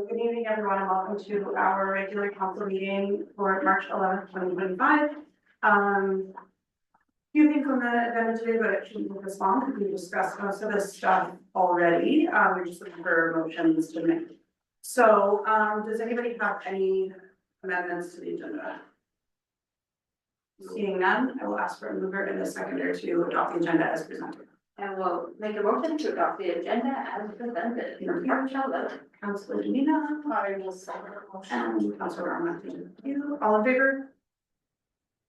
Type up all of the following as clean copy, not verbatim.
Good evening, everyone, and welcome to our regular council meeting for March 11th, 2025. Few things on the agenda today, but it shouldn't take us long because we discussed most of this stuff already. We're just looking for motions to make. So, does anybody have any amendments to the agenda? Seeing none, I will ask for a mover and a seconder to adopt the agenda as presented. And we'll make a motion to adopt the agenda as presented. Councilor Janina. I will second the motion. And Councilor Armand, thank you. All in favor?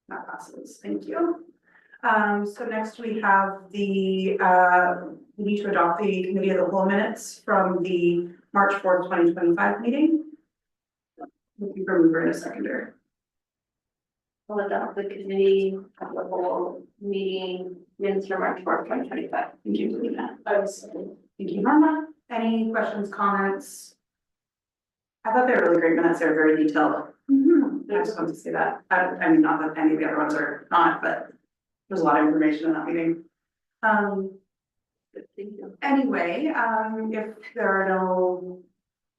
That passes. Thank you. So next we have the, we need to adopt the committee of the whole minutes from the March 4th, 2025 meeting. Looking for a mover and a seconder. We'll adopt the committee of the whole meeting minutes for March 4th, 2025. Thank you, Janina. Second. Thank you, Norma. Any questions, comments? I thought they were really great minutes. They're very detailed. I just wanted to say that. I mean, not that any of the other ones are not, but there's a lot of information in that meeting. Thank you. Anyway, if there are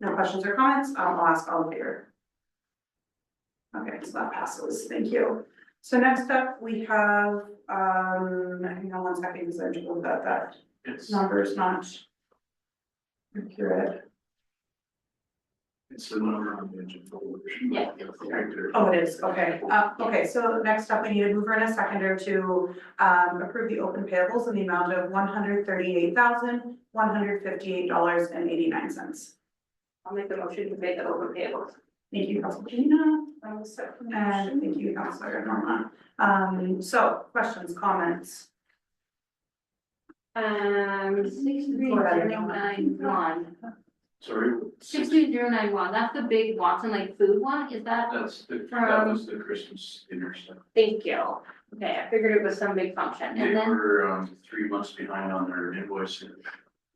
no questions or comments, I'll ask all in favor. Okay, so that passes. Thank you. So next up, we have, hang on 1 second because I told that number is not accurate. It's the number on the agenda. Yeah. Oh, it is, okay. Okay, so next up, we need a mover and a seconder to approve the open payables in the amount of $138,158.89. I'll make the motion to pay the open payables. Thank you, Councilor Janina, I will second. and thank you, Councilor Norma. So questions, comments? 63091. Sorry. 63091, that's the big Watson Lake food one, is that? That was the Christmas dinner stuff. Thank you. Okay, I figured it was some big function, They and then, were 3 months behind on their invoice.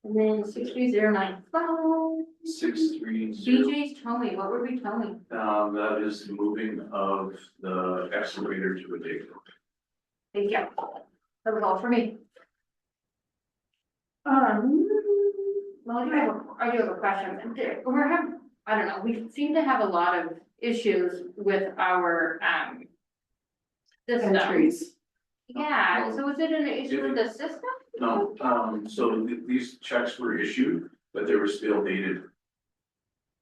63095. 630. BJ's towing, what were we towing? That is the moving of the excavator to a dig. Thank you. That was all for me. Well, I do have a question. We're having, I don't know, we seem to have a lot of issues with our, system. Entries. Yeah, so is it an issue with the system? No, so these checks were issued, but they were still dated,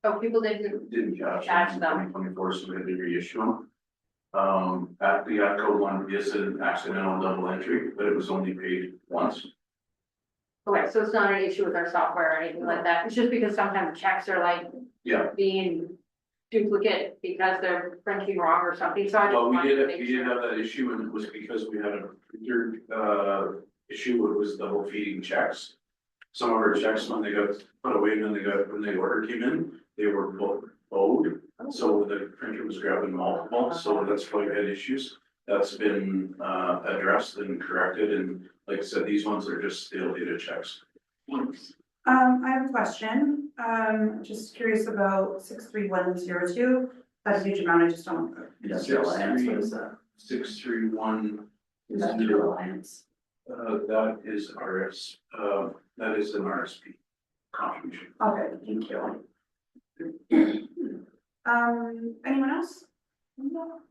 Oh, people didn't cash Cash in them. 2024, so we had to reissue them. At the ATCO one is an accidental double entry, but it was only paid once. Okay, so it's not an issue with our software or anything like that, it's just because sometimes checks are like Yeah, being duplicate because they're printing wrong or something, so I just well, we wanted to did make have sure. that issue, and it was because we had a printer, issue, it was double feeding checks. Some of our checks, when they got put away, when the order came in, they were both owed, so the printer was grabbing multiple, so that's why we had issues. That's been, addressed and corrected, and like I said, these ones are just stale data checks. I have a question, just curious about 63102, that's a huge amount, I just don't. Industrial Alliance, what is that? 631. Industrial Alliance. That is that is an RSP contribution. Okay, thank you. Anyone else? No.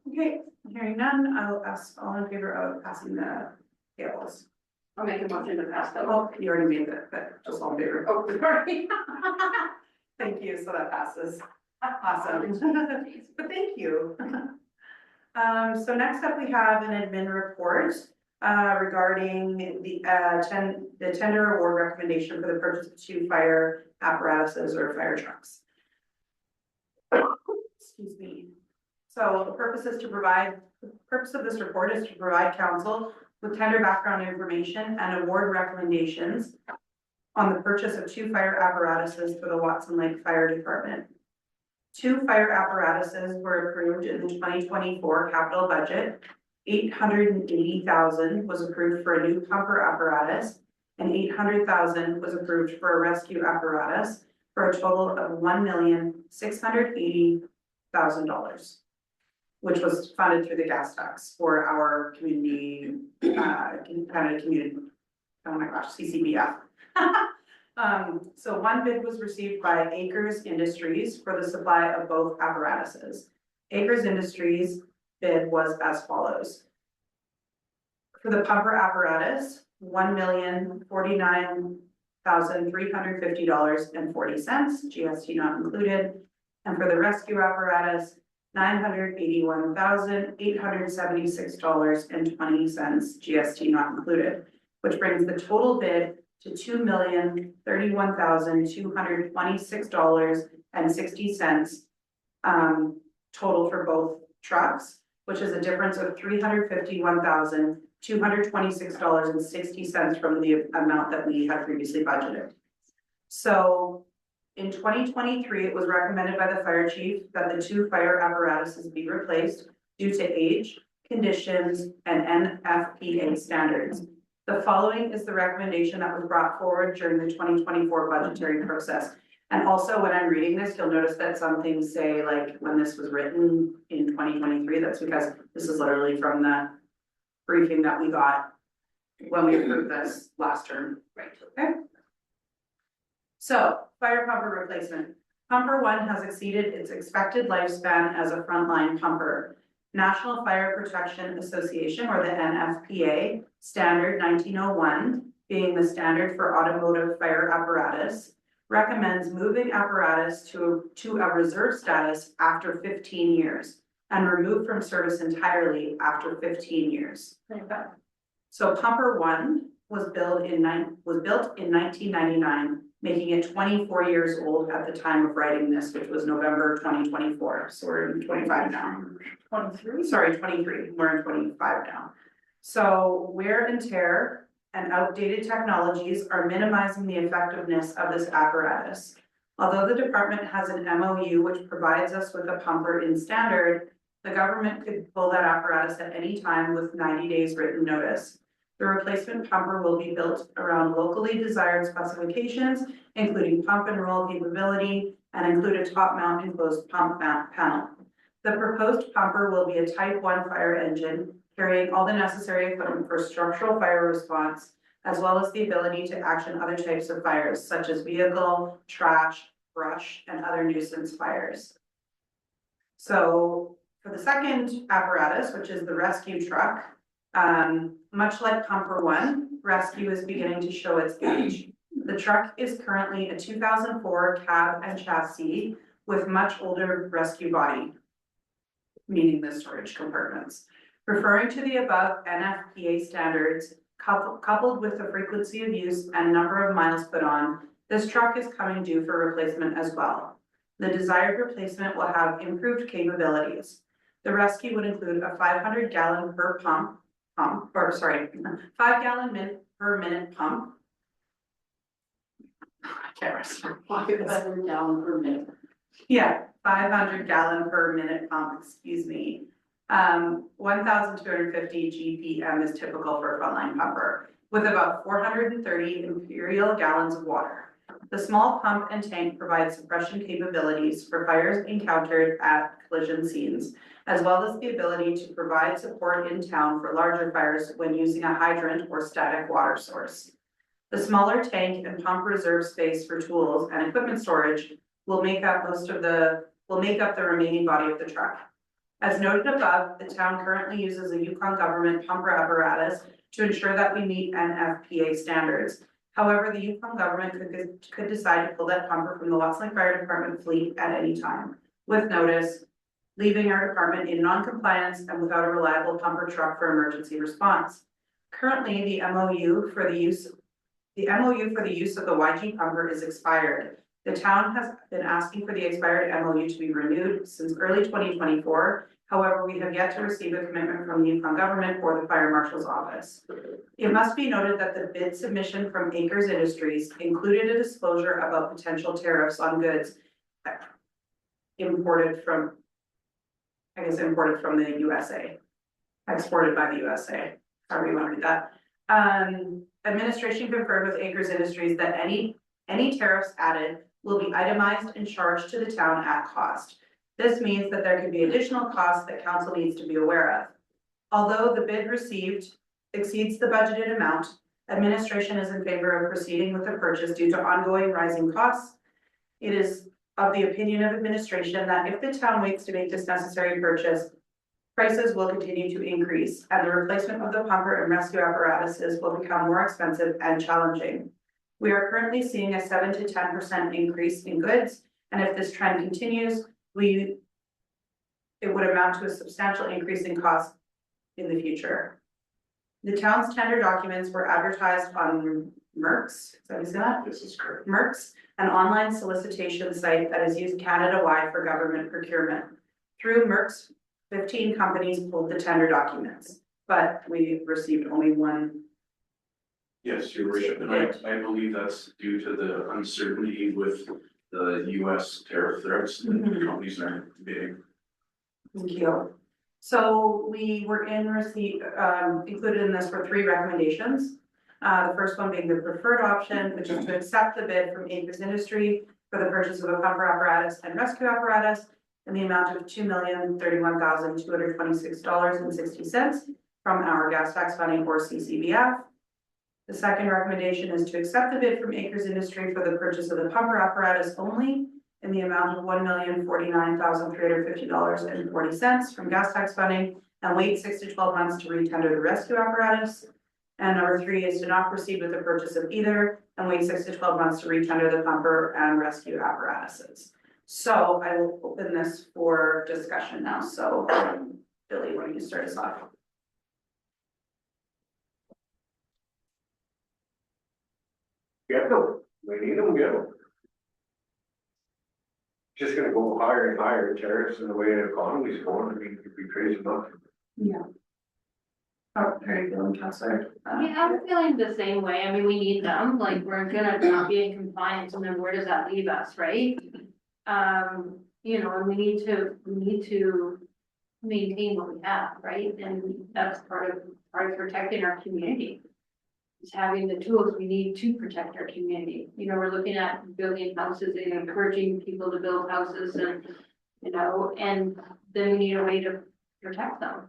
Okay, hearing none, I'll ask all in favor of passing the tables. I'll make a motion to pass that. Oh, you already made that, but just all in favor. Oh, sorry. Thank you, so that passes. Awesome. But thank you. So next up, we have an admin report regarding the tender award recommendation for the purchase of 2 fire apparatuses or fire trucks. Excuse me. So the purpose of this report is to provide council with tender background information and award recommendations on the purchase of 2 fire apparatuses for the Watson Lake Fire Department. 2 fire apparatuses were approved in the 2024 capital budget. 880,000 was approved for a new pumper apparatus, and 800,000 was approved for a rescue apparatus, for a total of $1,680,000, which was funded through the gas tax for our community, Canada Community, oh my gosh, CCBF. So one bid was received by Acres Industries for the supply of both apparatuses. Acres Industries bid was as follows. For the pumper apparatus, $1,049,350.40, GST not included. And for the rescue apparatus, $981,876.20, GST not included, which brings the total bid to $2,031,226.60, total for both trucks, which is a difference of $351,226.60 from the amount that we had previously budgeted. So in 2023, it was recommended by the fire chief that the 2 fire apparatuses be replaced due to age, conditions, and NFPA standards. The following is the recommendation that was brought forward during the 2024 budgetary process. And also, when I'm reading this, you'll notice that some things say, like, when this was written in 2023, that's because this is literally from the briefing that we got when we approved this last term. Right. Okay. So, fire pumper replacement. Pumper 1 has exceeded its expected lifespan as a frontline pumper. National Fire Protection Association, or the NFPA, standard 1901, being the standard for automotive fire apparatus, recommends moving apparatus to a reserve status after 15 years and removed from service entirely after 15 years. So pumper 1 was built in 1999, making it 24 years old at the time of writing this, which was November 2024. So we're in 25 now. 23? Sorry, 23. We're in 25 now. So wear and tear and outdated technologies are minimizing the effectiveness of this apparatus. Although the department has an MOU which provides us with a pumper in standard, the government could pull that apparatus at any time with 90 days written notice. The replacement pumper will be built around locally desired specifications, including pump and roll capability, and include a top mount enclosed pump mount panel. The proposed pumper will be a Type 1 fire engine, carrying all the necessary equipment for structural fire response, as well as the ability to action other types of fires, such as vehicle, trash, brush, and other nuisance fires. So for the second apparatus, which is the rescue truck, much like pumper 1, rescue is beginning to show its age. The truck is currently a 2004 cab and chassis with much older rescue body, meaning the storage compartments. Referring to the above NFPA standards, coupled with the frequency of use and number of miles put on, this truck is coming due for replacement as well. The desired replacement will have improved capabilities. The rescue would include a 500 gallon per 5 gallon per minute pump. I can't remember. 500 gallon per minute. Yeah, 500 gallon per minute pump, excuse me. 1,250 GPM is typical for a frontline pumper, with about 430 imperial gallons of water. The small pump and tank provide suppression capabilities for fires encountered at collision scenes, as well as the ability to provide support in town for larger fires when using a hydrant or static water source. The smaller tank and pump reserve space for tools and equipment storage will make up the remaining body of the truck. As noted above, the town currently uses a Yukon government pumper apparatus to ensure that we meet NFPA standards. However, the Yukon government could decide to pull that pumper from the Watson Fire Department fleet at any time, with notice, leaving our department in non-compliance and without a reliable pumper truck for emergency response. Currently, the MOU for the use of the YG pumper is expired. The town has been asking for the expired MOU to be renewed since early 2024. However, we have yet to receive a commitment from the Yukon government or the Fire Marshal's office. It must be noted that the bid submission from Acres Industries included a disclosure about potential tariffs on goods imported from the USA, exported by the USA, however you want to read that. Administration confirmed with Acres Industries that any tariffs added will be itemized and charged to the town at cost. This means that there could be additional costs that council needs to be aware of. Although the bid received exceeds the budgeted amount, Administration is in favor of proceeding with the purchase due to ongoing rising costs. It is of the opinion of administration that if the town waits to make this necessary purchase, prices will continue to increase and the replacement of the pumper and rescue apparatuses will become more expensive and challenging. We are currently seeing a 7 to 10% increase in goods, and if this trend continues, it would amount to a substantial increase in cost in the future. The town's tender documents were advertised on Merck's, is that what you said that? This is correct. Merck's, an online solicitation site that is used Canada-wide for government procurement. Through Merck's, 15 companies pulled the tender documents, but we received only one. Yes, your worship, and I believe that's due to the uncertainty with the US tariff threats that Mhm. companies are bidding. Thank you. So we were in receipt, included in this were 3 recommendations. The first one being the preferred option, which is to accept the bid from Acres Industry for the purchase of a pumper apparatus and rescue apparatus in the amount of $2,031,226.60 from our gas tax funding or CCBF. The second recommendation is to accept the bid from Acres Industry for the purchase of the pumper apparatus only in the amount of $1,049,350.40 from gas tax funding and wait 6 to 12 months to retender the rescue apparatus. And number 3 is to not proceed with the purchase of either and wait 6 to 12 months to retender the pumper and rescue apparatuses. So I will open this for discussion now. So Billy, why don't you start us off? Get them, we need them, get them. Just gonna go higher and higher tariffs and the way the economy's going, I mean, it'd be crazy enough. Yeah. How are you feeling, Counselor? Yeah, I'm feeling the same way. I mean, we need them, like, we're gonna not be in compliance, and then where does that leave us, right? You know, and we need to maintain what we have, right? And that's part of protecting our community. Is having the tools we need to protect our community. You know, we're looking at building houses and encouraging people to build houses and, you know, and then we need a way to protect them.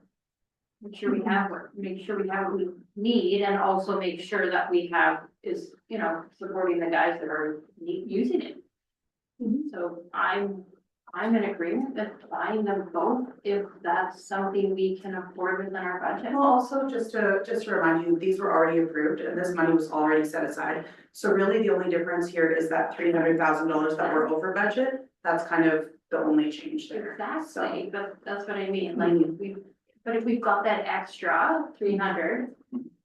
Make sure we have what we need and also make sure that we have is, you know, supporting the guys that are using it. So I'm in agreement with buying them both if that's something we can afford within our budget. Well, also just to remind you, these were already approved and this money was already set aside. So really the only difference here is that $300,000 that we're over budget. That's kind of the only change there. Exactly, but that's what I mean, like, if we've got that extra 300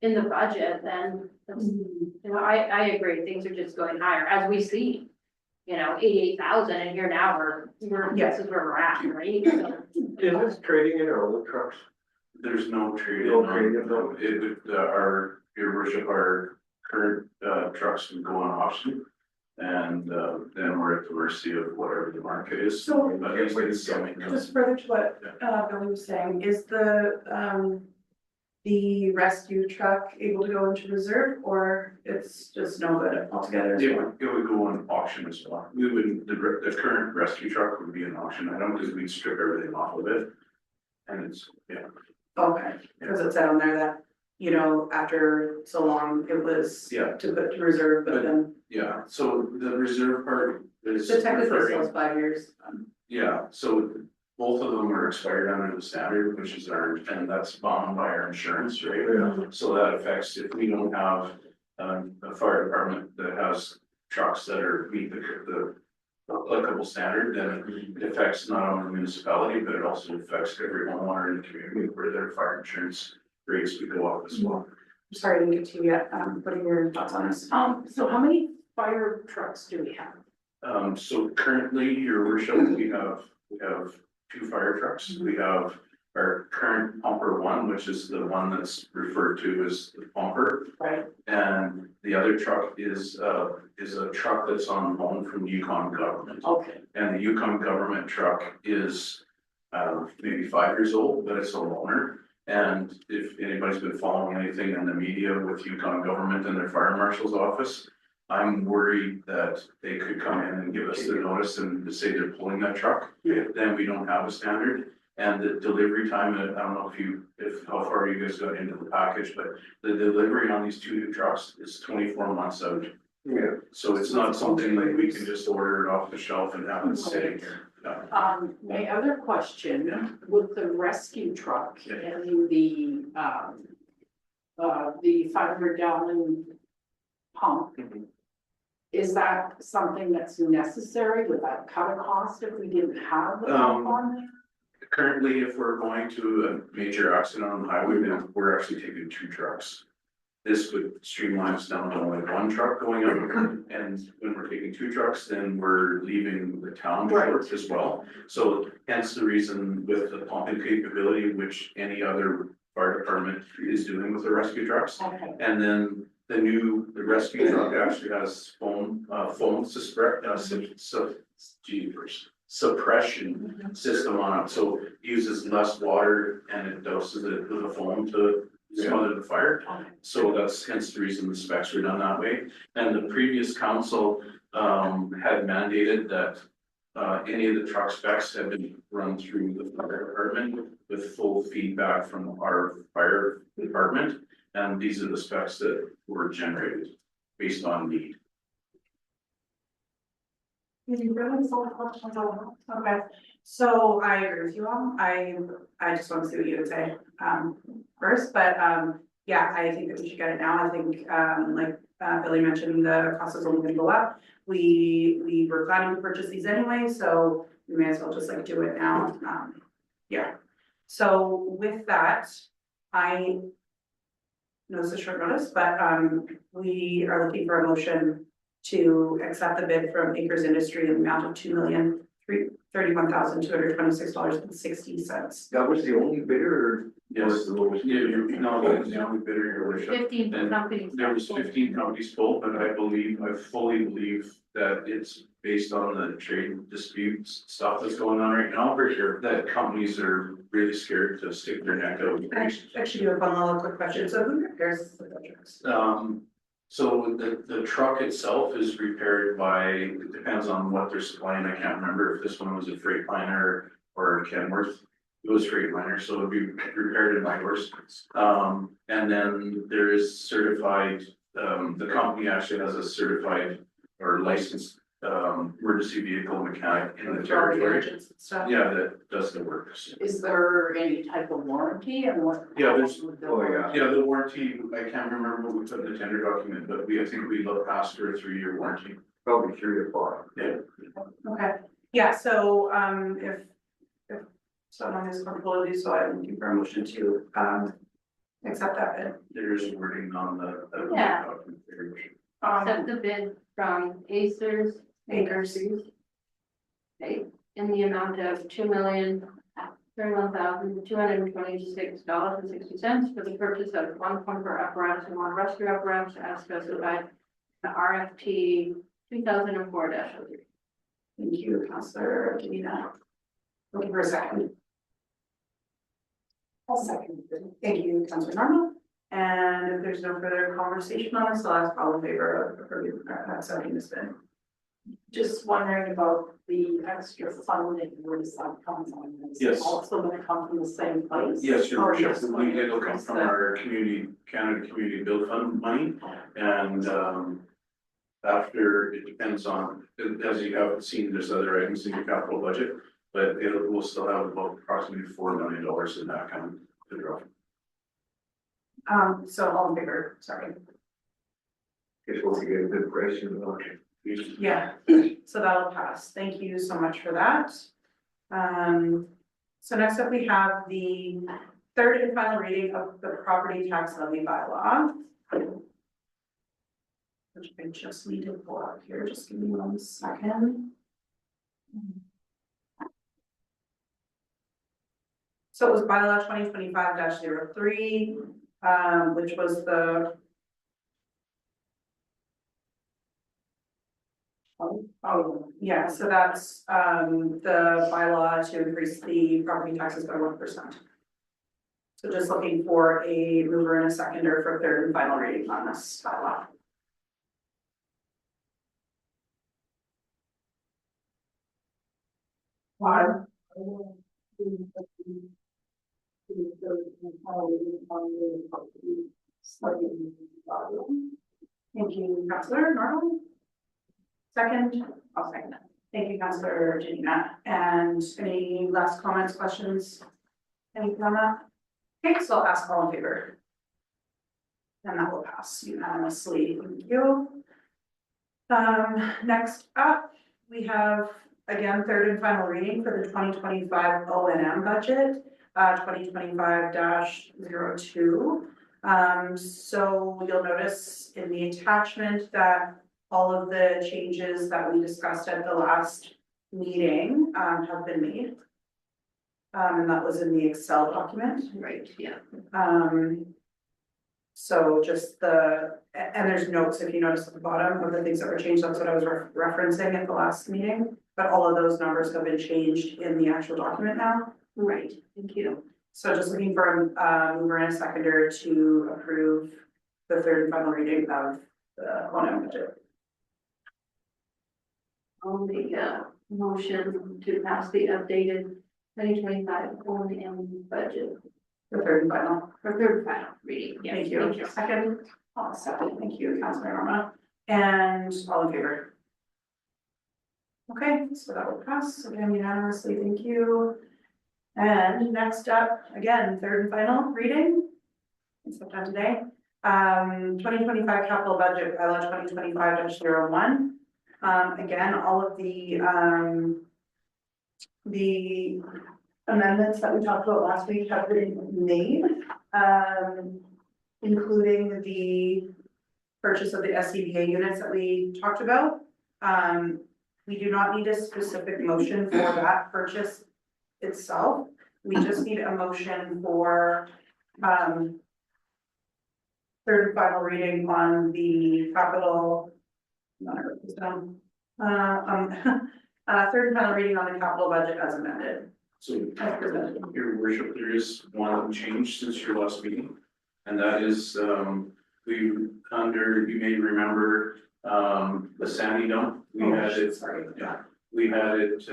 in the budget, then that's, you know, I agree, things are just going higher, as we see. You know, 88,000 and here now this is where we're at, right? So, Is this trading in our old trucks? There's no trade No in, trade-in, no. it would, your worship, our current, trucks would go on auction. And, then we're at the mercy of whatever the market is. So- But it's selling. Just further to what Billy was saying, is the rescue truck able to go into reserve or it's just no good altogether? It would go on auction as well. We wouldn't, the current rescue truck would be an auction item because we'd strip everything off of it. And it's, yeah. Okay, because it said on there that, you know, after so long, it was Yeah. to put to reserve, but then Yeah, so the reserve part is. the technical referring- says 5 years. Yeah, so both of them are expired under the standard, which is our, and that's bound by our insurance, right? Yeah. So that affects, if we don't have, a fire department that has trucks that are meet the applicable standard, then it affects not only the municipality, but it also affects every homeowner in the community where their fire insurance rates would go up as well. I'm sorry, I didn't get to you yet. What are your thoughts on this? So how many fire trucks do we have? So currently, your worship, we have 2 fire trucks. We have our current pumper 1, which is the one that's referred to as the pumper. Right. And the other truck is a truck that's on loan from Yukon government. Okay, And the Yukon government truck is, maybe 5 years old, but it's a loaner. And if anybody's been following anything in the media with Yukon government and their fire marshal's office, I'm worried that they could come in and give us the notice and say they're pulling that truck. Yeah. Then we don't have a standard. And the delivery time, and I don't know how far you guys got into the package, but the delivery on these two new trucks is 24 months out. Yeah. So it's not something like we can just order it off the shelf and have it sitting here. No. My other question, Yeah. with the rescue truck Yeah. and the 500-gallon pump. Mhm. Is that something that's necessary? Would that cut a cost if we didn't have the pump on there? Currently, if we're going to a major accident on the highway, then we're actually taking two trucks. This would streamline us down to only one truck going up, and when we're taking two trucks, then we're leaving the town short as well. So hence the reason with the pumping capability, which any other fire department is doing with the rescue trucks. Okay. And then the rescue truck actually has foam suppression system on it, so it uses less water and it doses it with a foam to smother the fire. So that's hence the reason the specs were done that way. And the previous council had mandated that any of the truck specs have been run through the fire department with full feedback from our fire department. And these are the specs that were generated based on need. You really solve questions all the time. Okay, so I agree with you all. I just want to see what you would say, first, but, yeah, I think that we should get it now. I think, like, Billy mentioned, the cost is only gonna go up. We were planning to purchase these anyway, so we may as well just like do it now. Yeah. So with that, I know it's a short notice, but, we are looking for a motion to accept the bid from Acres Industry in the amount of $2,031,226.60. That was the only bidder or? Yes. was the lowest Yeah, bidder? no, that's the only bidder, your worship. 15 And companies. There was 15 companies pulled, but I fully believe that it's based on the trade disputes stuff that's going on right now. For sure. That companies are really scared to stick their neck out. Actually, do a fun little quick question. So who repairs the trucks? So the truck itself is repaired by, it depends on what they're supplying. I can't remember if this one was a Freightliner or a Kenworth. It was Freightliner, so it'd be repaired in my horse. And then there is certified, the company actually has a certified or licensed emergency vehicle mechanic in the territory. Engines and stuff? Yeah, that does the work. Is there any type of warranty and what? Yeah, there's- Oh, yeah. Yeah, the warranty, I can't remember what we put in the tender document, but I think we looked past for a 3-year warranty. Probably 3 or 4. Yeah. Okay, yeah, so, if someone is comfortable with these, so I'm looking for a motion to, accept that bid. There's wording on the. Yeah. document there. Accept the bid from Acres. Okay, in the amount of $2,031,226.60 for the purchase of one pumper apparatus and one rescue apparatus as specified in the RFP 2004-03. Thank you, Counselor Davina. Looking for a second. I'll second. Thank you, Counselor Norman. And if there's no further conversation on this, I'll ask all in favor of approving, accepting this bid. Just wondering about the extra funding, where does that come from? Is it Yes. also gonna come from the same place? Yes, your Or worship, just it'll come from our Canada Community Build Fund money, and, after, it depends on, as you haven't seen, there's other items in your capital budget, but we'll still have about approximately $4 million in that account to draw. So all in favor, sorry. Guess we'll get a good price in the auction. Yeah, so that'll pass. Thank you so much for that. So next up, we have the third and final reading of the property tax levy bylaw. Which I just need to pull up here, just give me 1 second. So it was bylaw 2025-03, which was the. Oh, yeah, so that's, the bylaw to increase the property taxes by 1%. So just looking for a mover and a seconder for third and final reading on this bylaw. Thank you, Councillor Norman. Second, I'll second it. Thank you, Councillor Janina. And any last comments, questions? Anything on that? Okay, so I'll ask all in favor. And that will pass unanimously. Thank you. Next up, we have, again, third and final reading for the 2025 O&M budget, 2025-02. So you'll notice in the attachment that all of the changes that we discussed at the last meeting, have been made. And that was in the Excel document. Right, yeah. So just and there's notes, if you notice at the bottom of the things that were changed, that's what I was referencing at the last meeting. But all of those numbers have been changed in the actual document now. Right, thank you. So just looking for a mover and a seconder to approve the third and final reading of the O&M budget. On the motion to pass the updated 2025 O&M budget The third and final. for third and final reading. Yeah, Thank you. Second, I'll second. Thank you, Councilor Norma. And all in favor? Okay, so that will pass again unanimously. Thank you. And next up, again, third and final reading. It's sometime today. 2025 capital budget, bylaw 2025-01. Again, all of the amendments that we talked about last week have been made, including the purchase of the SCBA units that we talked about. We do not need a specific motion for that purchase itself. We just need a motion for third and final reading on the capital. I wrote this down. Third and final reading on the capital budget as amended. So, As presented. Your worship, there is one change since your last meeting. And that is, you may remember, the Sandy dump. We had it, Sorry. yeah, we had it,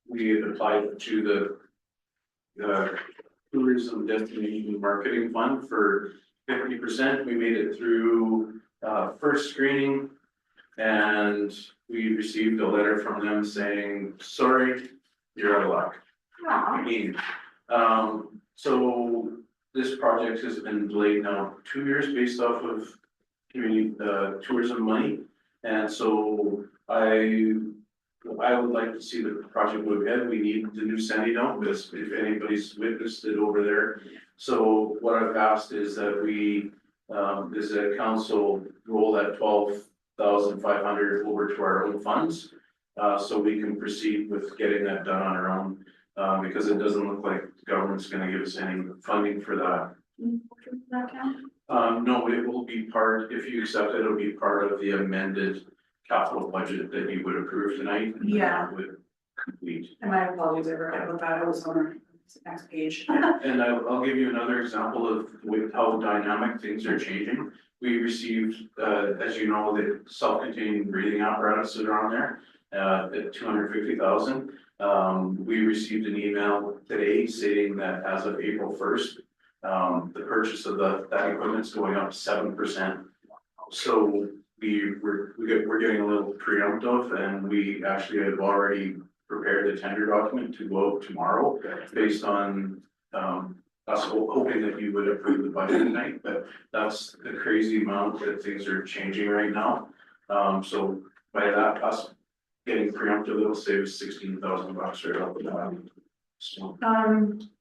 we had applied to the tourism destination marketing fund for 50%. We made it through, first screening. And we received a letter from them saying, sorry, you're out of luck. I mean, so this project has been delayed now 2 years based off of community, tourism money. And so I would like to see the project move ahead. We need the new Sandy dump, because if anybody's witnessed it over there. So what I've asked is that we, as a council, roll that 12,500 over to our own funds. So we can proceed with getting that done on our own, because it doesn't look like the government's gonna give us any funding for that. No, it will be part, if you accept it, it'll be part of the amended capital budget that you would approve tonight. And Yeah. that would complete. And my apologies, I forgot about that. It was on the next page. And I'll give you another example of how dynamic things are changing. We received, as you know, the self-contained breathing apparatus that are on there, at 250,000. We received an email today stating that as of April 1st, the purchase of that equipment's going up 7%. So we're getting a little preemptive, and we actually have already prepared the tender document to go out tomorrow based on, us hoping that you would approve the budget tonight, but that's the crazy amount that things are changing right now. So by that, us getting preemptive, it'll save us $16,000 right off the bat. So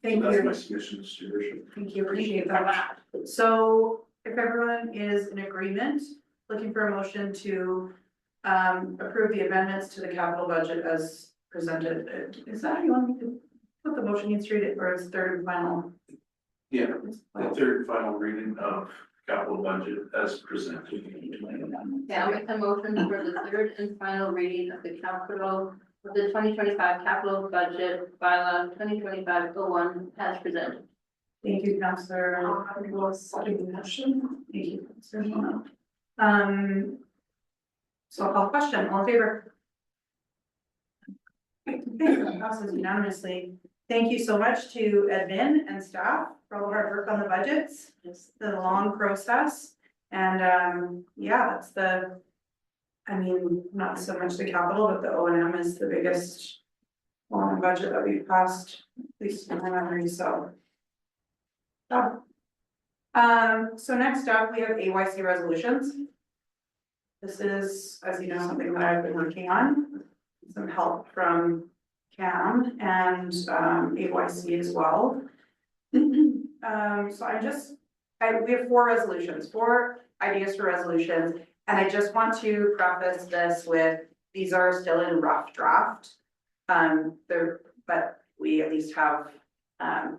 Thank that's my you. submission to your worship. Thank you, appreciate that. So if everyone is in agreement, looking for a motion to approve the amendments to the capital budget as presented. Is that how you want me to put the motion needs to read it, or is third and final? Yeah, the third and final reading of capital budget as presented. Yeah, I'll make the motion for the third and final reading of the capital, of the 2025 capital budget bylaw 2025-01 as presented. Thank you, Councillor. I will second the motion. Thank you, Councillor Mona. So I'll call the question, all in favor? Okay, that passes unanimously. Thank you so much to admin and staff for all the hard work on the budgets, Yes. the long process. And, yeah, that's the, I mean, not so much the capital, but the O and M is the biggest long budget that we've passed, at least in my memory, so. So next up, we have AYC resolutions. This is, as you know, something that I've been working on, some help from Cam and AYC as well. So we have four resolutions, four ideas for resolutions, and I just want to preface this with, these are still in rough draft. But we at least have a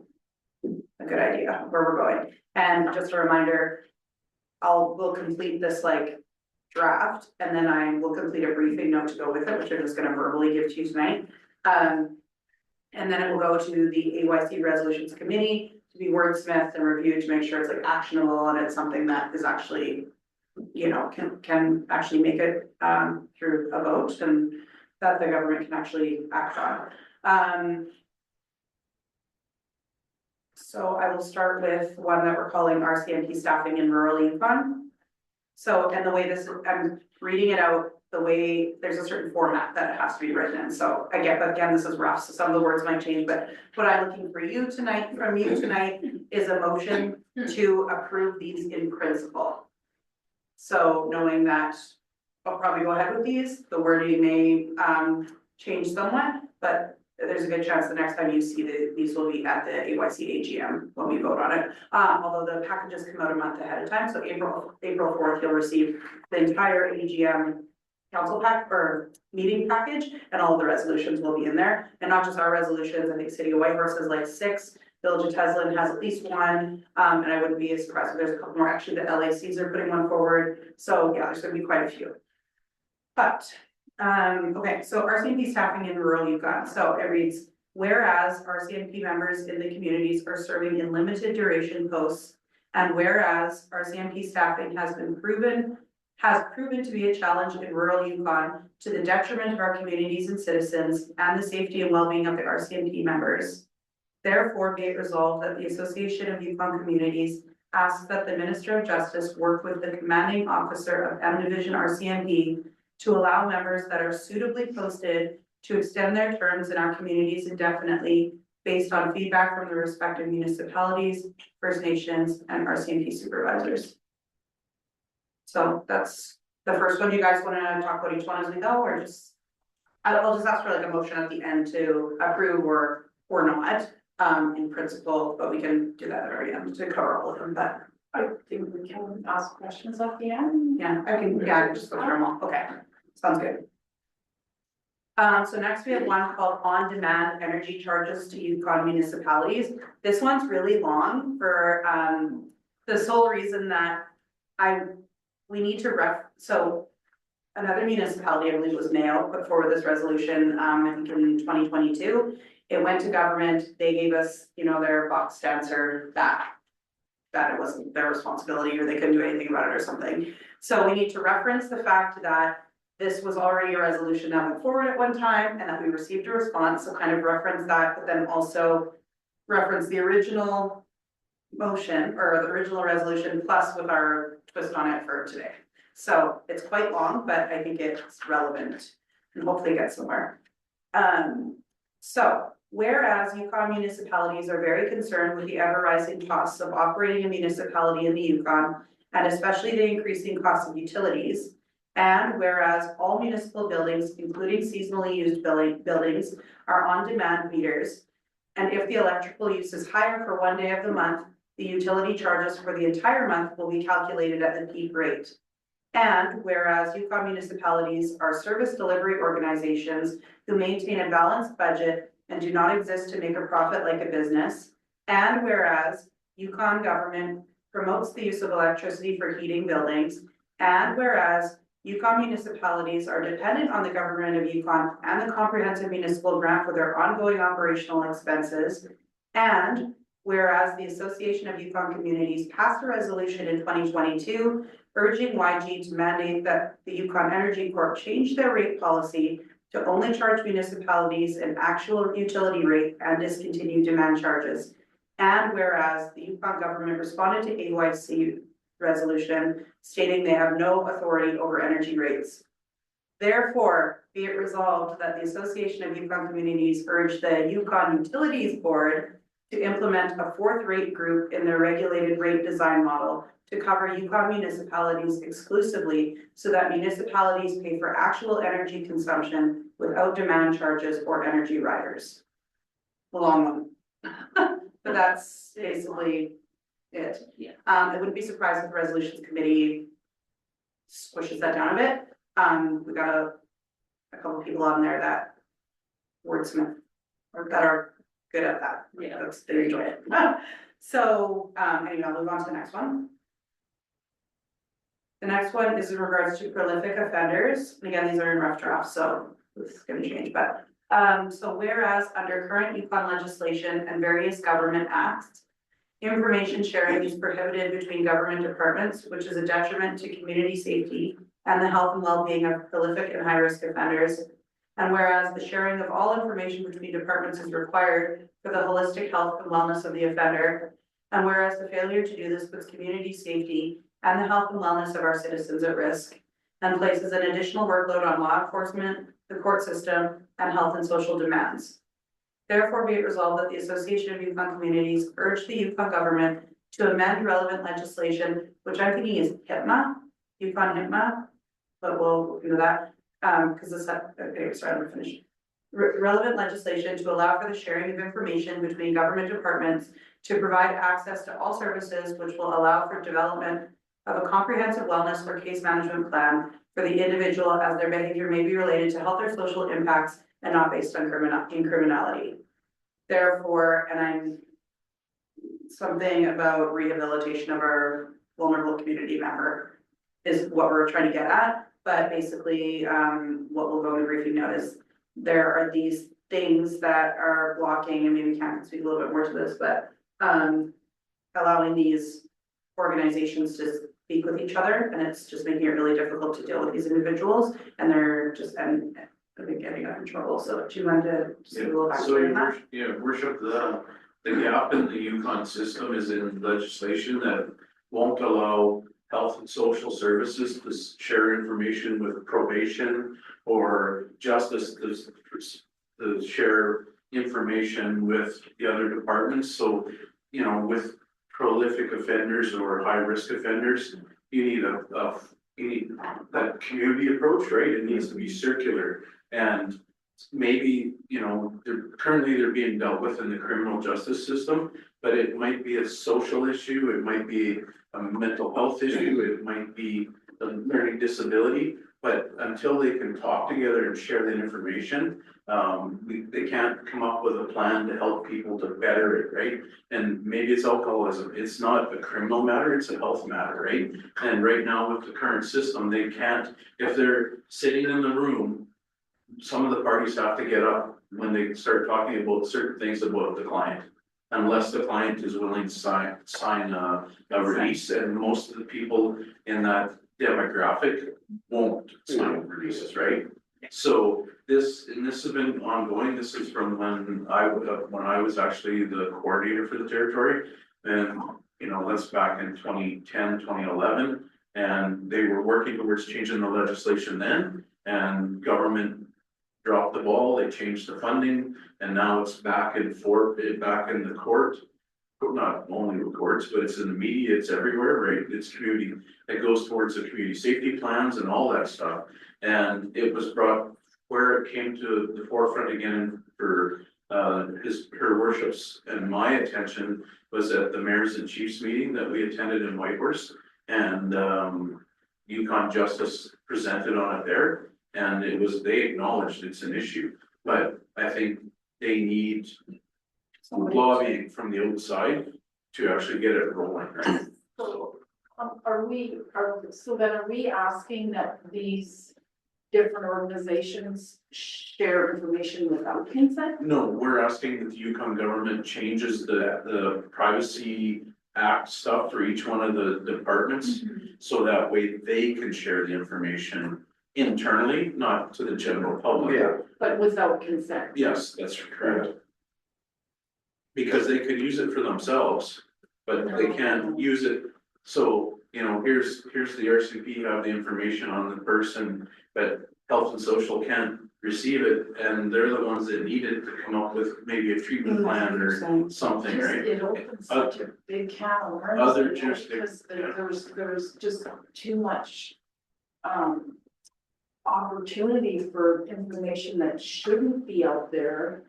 good idea of where we're going. And just a reminder, we'll complete this like draft, and then I will complete a briefing note to go with it, which I'm just gonna verbally give to you tonight. And then it will go to the AYC Resolutions Committee to be wordsmithed and reviewed to make sure it's like actionable and it's something that is actually, you know, can actually make it through a vote and that the government can actually act on. So I will start with one that we're calling RCMP staffing in rural Yukon. So, and the way this, I'm reading it out, the way, there's a certain format that it has to be written in, so again, this is rough, so some of the words might change, but what I'm looking for you tonight, from you tonight, is a motion to approve these in principle. So knowing that I'll probably go ahead with these, the wording may change somewhat, but there's a good chance the next time you see these will be at the AYC AGM when we vote on it. Although the packages come out a month ahead of time, so April 4th, you'll receive the entire AGM council pack or meeting package, and all of the resolutions will be in there. And not just our resolutions, I think City of Whitehorse has like 6, Village of Teslin has at least 1, and I wouldn't be as surprised if there's a couple more. Actually, the LACs are putting one forward, so yeah, there's gonna be quite a few. But okay, so RCMP staffing in rural Yukon. So it reads, whereas RCMP members in the communities are serving in limited duration posts, and whereas RCMP staffing has proven to be a challenge in rural Yukon to the detriment of our communities and citizens and the safety and well-being of the RCMP members. Therefore, be it resolved that the Association of Yukon Communities asks that the Minister of Justice work with the commanding officer of M Division RCMP to allow members that are suitably posted to extend their terms in our communities indefinitely based on feedback from the respective municipalities, First Nations, and RCMP supervisors. So that's the first one. You guys want to talk about each one as we go, or just, I'll just ask for like a motion at the end to approve or not, in principle, but we can do that at the very end to cover all of them, but. I think we can ask questions at the end. Yeah, I can just go through them all, okay, sounds good. So next we have one called on-demand energy charges to Yukon municipalities. This one's really long for, the sole reason that we need to so another municipality, I believe it was Mayo, put forward this resolution, I think in 2022. It went to government, they gave us, you know, their box answer that it wasn't their responsibility or they couldn't do anything about it or something. So we need to reference the fact that this was already a resolution that went forward at one time and that we received a response, so kind of reference that, but then also reference the original motion or the original resolution plus with our twist on it for today. So it's quite long, but I think it's relevant and hopefully get somewhere. So whereas Yukon municipalities are very concerned with the ever-rising costs of operating a municipality in the Yukon, and especially the increasing cost of utilities, and whereas all municipal buildings, including seasonally used buildings, are on-demand meters, and if the electrical use is higher for one day of the month, the utility charges for the entire month will be calculated at the peak rate. And whereas Yukon municipalities are service delivery organizations who maintain a balanced budget and do not exist to make a profit like a business. And whereas Yukon government promotes the use of electricity for heating buildings. And whereas Yukon municipalities are dependent on the government of Yukon and the comprehensive municipal grant for their ongoing operational expenses. And whereas the Association of Yukon Communities passed a resolution in 2022 urging YG to mandate that the Yukon Energy Corp change their rate policy to only charge municipalities an actual utility rate and discontinue demand charges. And whereas the Yukon government responded to AYC resolution stating they have no authority over energy rates. Therefore, be it resolved that the Association of Yukon Communities urge the Yukon Utilities Board to implement a fourth rate group in their regulated rate design model to cover Yukon municipalities exclusively so that municipalities pay for actual energy consumption without demand charges or energy riders. The long one. But that's basically it. Yeah. I wouldn't be surprised if the resolutions committee squishes that down a bit. We got a couple people on there that wordsmith or that are good at that. Yeah. They enjoy it. So, anyway, I'll move on to the next one. The next one is in regards to prolific offenders. Again, these are in rough draft, so this is gonna change, but, so whereas under current Yukon legislation and various government acts, information sharing is prohibited between government departments, which is a detriment to community safety and the health and well-being of prolific and high-risk offenders. And whereas the sharing of all information between departments is required for the holistic health and wellness of the offender. And whereas the failure to do this puts community safety and the health and wellness of our citizens at risk and places an additional workload on law enforcement, the court system, and health and social demands. Therefore, be it resolved that the Association of Yukon Communities urge the Yukon government to amend relevant legislation, which I'm thinking is HIPMA, Yukon HIPMA, but we'll do that, because this, okay, sorry, I'm gonna finish. Relevant legislation to allow for the sharing of information between government departments to provide access to all services which will allow for development of a comprehensive wellness or case management plan for the individual as their behavior may be related to health or social impacts and not based on criminality. Therefore, and I'm something about rehabilitation of our vulnerable community member is what we're trying to get at. But basically, what will go in the briefing note is there are these things that are blocking, and maybe we can speak a little bit more to this, but allowing these organizations to speak with each other, and it's just making it really difficult to deal with these individuals, and they're just, and I think getting out of trouble, so do you want to just give a little So backstory on that? your worship, the gap in the Yukon system is in legislation that won't allow health and social services to share information with probation or justice to share information with the other departments. So, you know, with prolific offenders or high risk offenders, you need you need that community approach, right? It needs to be circular. And maybe, you know, currently they're being dealt with in the criminal justice system, but it might be a social issue, it might be a mental health issue, it might be a learning disability. But until they can talk together and share that information, they can't come up with a plan to help people to better it, right? And maybe it's alcoholism, it's not a criminal matter, it's a health matter, right? And right now with the current system, they can't, if they're sitting in the room, some of the parties have to get up when they start talking about certain things about the client. Unless the client is willing to sign a release, and most of the people in that demographic won't sign releases, right? So this has been ongoing. This is from when I was actually the coordinator for the territory. And, you know, that's back in 2010, 2011. And they were working towards changing the legislation then, and government dropped the ball, they changed the funding, and now it's back in the court. Not only the courts, but it's in the media, it's everywhere, right? It's community, it goes towards the community safety plans and all that stuff. And it was brought, where it came to the forefront again for her worship's and my attention was at the mayors and chiefs meeting that we attended in Whitehorse. And Yukon Justice presented on it there. And they acknowledged it's an issue, but I think they need lobbying from the outside to actually get it rolling, right? So, are we asking that these different organizations share information without consent? No, we're asking that the Yukon government changes the Privacy Act stuff for each one of the departments. So that way they can share the information internally, not to the general public. Yeah. But without consent. Yes, that's correct. Because they could use it for themselves, but they can't use it, so, you know, here's the RCP have the information on the person, but health and social can't receive it, and they're the ones that need it to come up with maybe a treatment plan or something, Just, right? it opens such a big can of worms. Other you know, jurisdictions, because there's just too much, opportunity for information that shouldn't be out there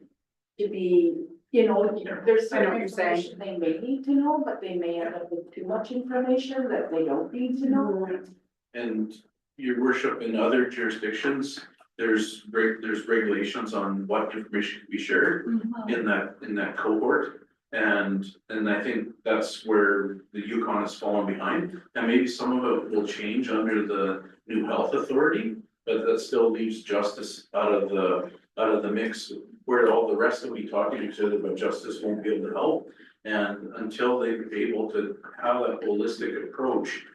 to be, you know, there's I know certain what you're saying. information they may need to know, but they may end up with too much information that they don't need to know. And your worship, in other jurisdictions, there's regulations on what information can be shared in that cohort. And I think that's where the Yukon has fallen behind, and maybe some of it will change under the new health authority. But that still leaves justice out of the mix, where all the rest will be talking to each other, but justice won't be able to help. And until they're able to have that holistic approach,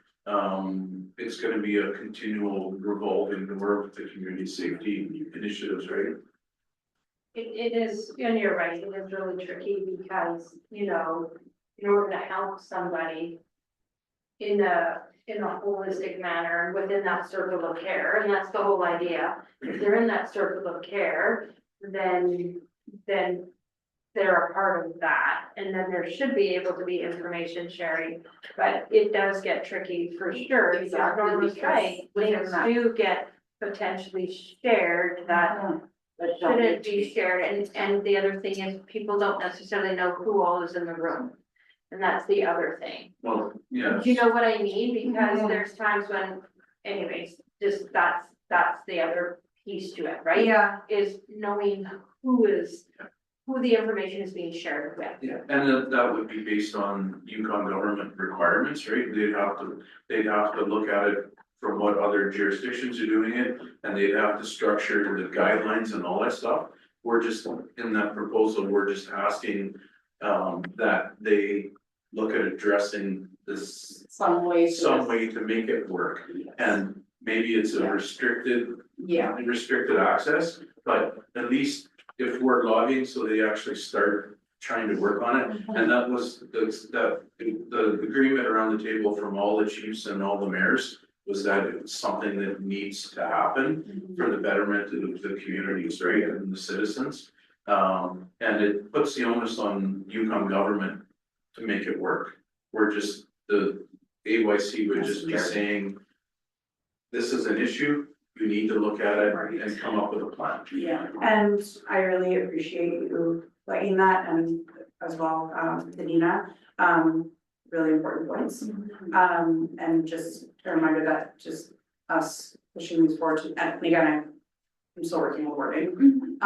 it's gonna be a continual revolving door with the community safety initiatives, right? It is, and you're right, it is really tricky because, you know, in order to help somebody in a holistic manner and within that circle of care, and that's the whole idea. If they're in that circle of care, then they're a part of that, and then there should be able to be information sharing. But it does get tricky for sure, because Exactly, Norma's because right, within things that- do get potentially shared that But don't shouldn't need to be shared, and the other thing is, people don't necessarily know who all is in the room. And that's the other thing. Well, yeah. Do you know what I mean? Because Mhm. there's times when, anyways, just that's the other piece to it, right? Yeah, Is knowing who the information is being shared with. Yeah, and that would be based on Yukon government requirements, right? They'd have to look at it from what other jurisdictions are doing it, and they'd have to structure the guidelines and all that stuff. We're just, in that proposal, we're just asking, that they look at addressing this some way. some way to make it work. And maybe it's a Yeah. restricted access, but at least if we're lobbying, so they actually start trying to work on it. And that was, the agreement around the table from all the chiefs and all the mayors was that it's something that needs to happen for the betterment of the communities, right, and the citizens. And it puts the onus on Yukon government to make it work. We're just, the AYC would just be saying, this is an issue, you need to look at it and come up with a plan. Yeah. and I really appreciate you flagging that, and as well, Danina, really important points. And just a reminder that just us pushing these forward, and again, I'm still working on wording.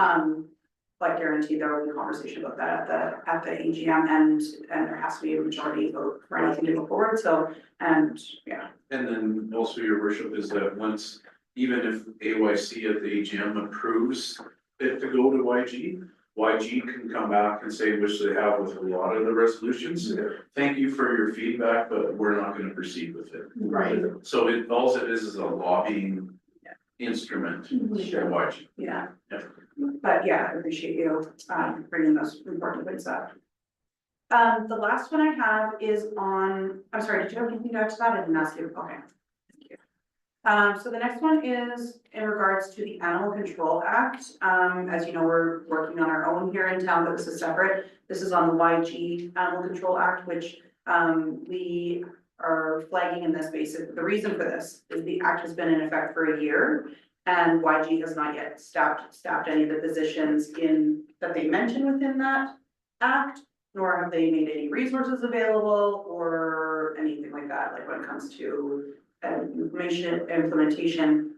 But guaranteed there will be a conversation about that at the AGM, and there has to be a majority vote for anything to go forward, so, and, yeah. And then also, your worship, is that once, even if AYC at the AGM approves it to go to YG can come back and say, which they have with a lot of the resolutions. Thank you for your feedback, but we're not gonna proceed with it. Right. So all it is a lobbying instrument for YG. Yeah. Yeah. But yeah, I appreciate you, bringing those important points up. The last one I have is on, I'm sorry, did you have anything to add to that? I didn't ask you, okay. Thank you. So the next one is in regards to the Animal Control Act. As you know, we're working on our own here in town, but this is separate. This is on the YG Animal Control Act, which, we are flagging in this basis. The reason for this is the act has been in effect for a year. And YG has not yet staffed any of the positions that they mentioned within that act, nor have they made any resources available or anything like that, like when it comes to information, implementation,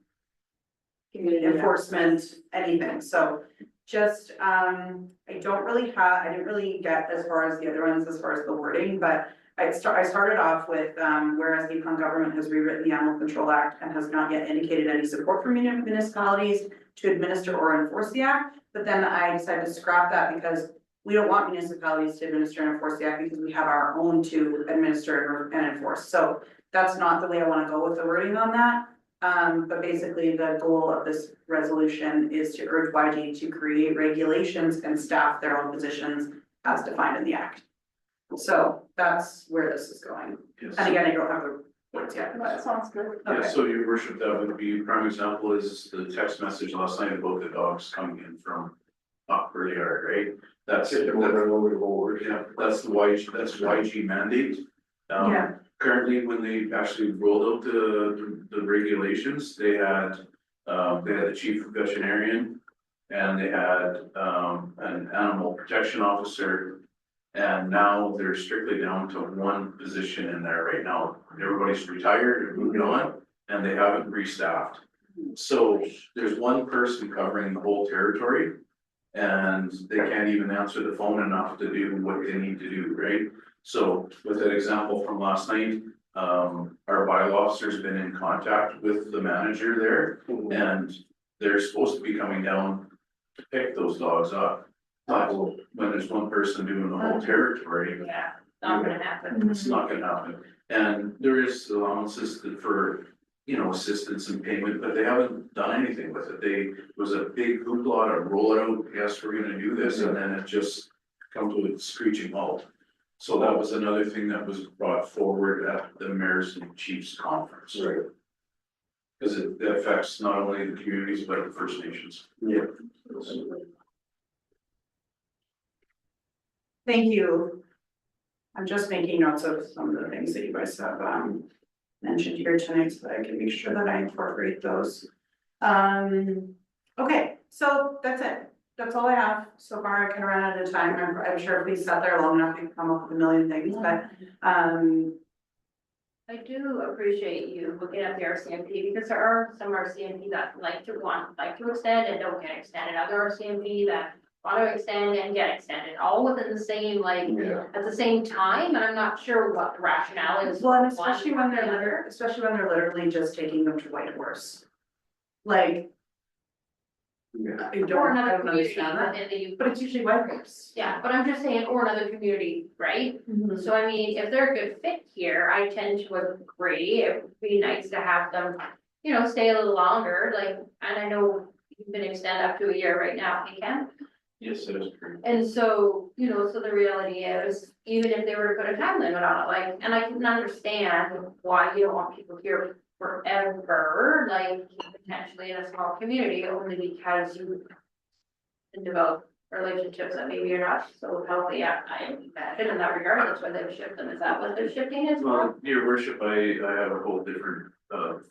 community enforcement, anything. So just, I didn't really get as far as the other ones, as far as the wording, but I started off with, whereas the Yukon government has rewritten the Animal Control Act and has not yet indicated any support for municipalities to administer or enforce the act. But then I decided to scrap that because we don't want municipalities to administer and enforce the act, because we have our own to administer and enforce. So that's not the way I want to go with the wording on that. But basically the goal of this resolution is to urge YG to create regulations and staff their own positions as defined in the act. So that's where this is going. Yes. And again, I don't have the words yet, That but sounds good. Yeah, okay. so your worship, that would be, prime example is the text message last night about the dogs coming in from up where they are, right? That's Get it, them over and over the board. yeah, that's the YG mandate. Yeah. Currently, when they actually rolled out the regulations, they had the chief veterinarian. And they had, an animal protection officer. And now they're strictly down to one position in there right now. Everybody's retired and moving on, and they haven't restaffed. So there's one person covering the whole territory. And they can't even answer the phone enough to do what they need to do, right? So with that example from last night, our bylaw officer's been in contact with the manager there. And they're supposed to be coming down to pick those dogs up. But when there's one person doing the whole territory, Yeah, not gonna happen. it's not gonna happen. And there is allowances for, assistance and payment, but they haven't done anything with it. It was a big hoopla to roll it out, yes, we're gonna do this, and then it just come to a screeching halt. So that was another thing that was brought forward at the mayors and chiefs conference. Right. Cause it affects not only the communities, but the First Nations. Yeah. Thank you. I'm just making notes of some of the things that you guys have mentioned here tonight, so that I can make sure that I incorporate those. Okay, so that's it. That's all I have. So far I can run out of time. I'm sure if we sat there long enough, we can come up with a million things, but I do appreciate you looking at the RCMP, because there are some RCMP that like to extend and don't get extended, other RCMP that want to extend and get extended, all within the same, Yeah. at the same time, and I'm not sure what the rationale is. well, and for especially one when they're or the other. literally just taking them to Whitehorse. Like, Yeah. I Or don't another community understand that, within the. but it's usually Whitehorse. Yeah, but I'm just saying, or another community, right? So I mean, if they're a good fit here, I tend to agree, it would be nice to have them, stay a little longer, and I know you can extend up to a year right now, you can. Yes, it is true. And so, so the reality is, even if they were to put a time limit on it, and I can understand why you don't want people here forever, potentially in a small community, only because you can develop relationships that maybe you're not so healthy. I imagine in that regard, that's why they've shifted them. Is that what they're shifting is for? Well, your worship, I have a whole different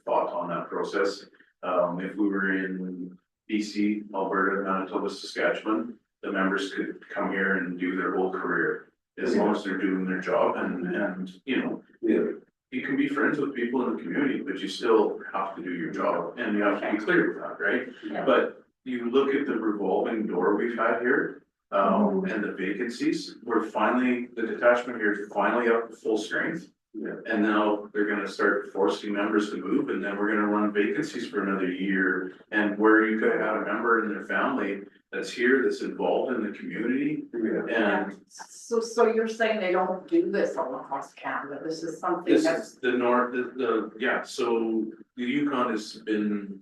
thought on that process. If we were in BC, Alberta, Manitoba, Saskatchewan, the members could come here and do their whole career. As long as they're doing their job and, Yeah. you can be friends with people in the community, but you still have to do your job and you have to be clear with that, right? Yeah. But you look at the revolving door we've had here, and the vacancies, the detachment here is finally up to full strength. Yeah. And now they're gonna start forcing members to move, and then we're gonna run vacancies for another year. And where you could have a member in their family that's here, that's involved in the community, Yeah. and So you're saying they don't do this all across Canada, this is something this that's, is the north, so the Yukon has been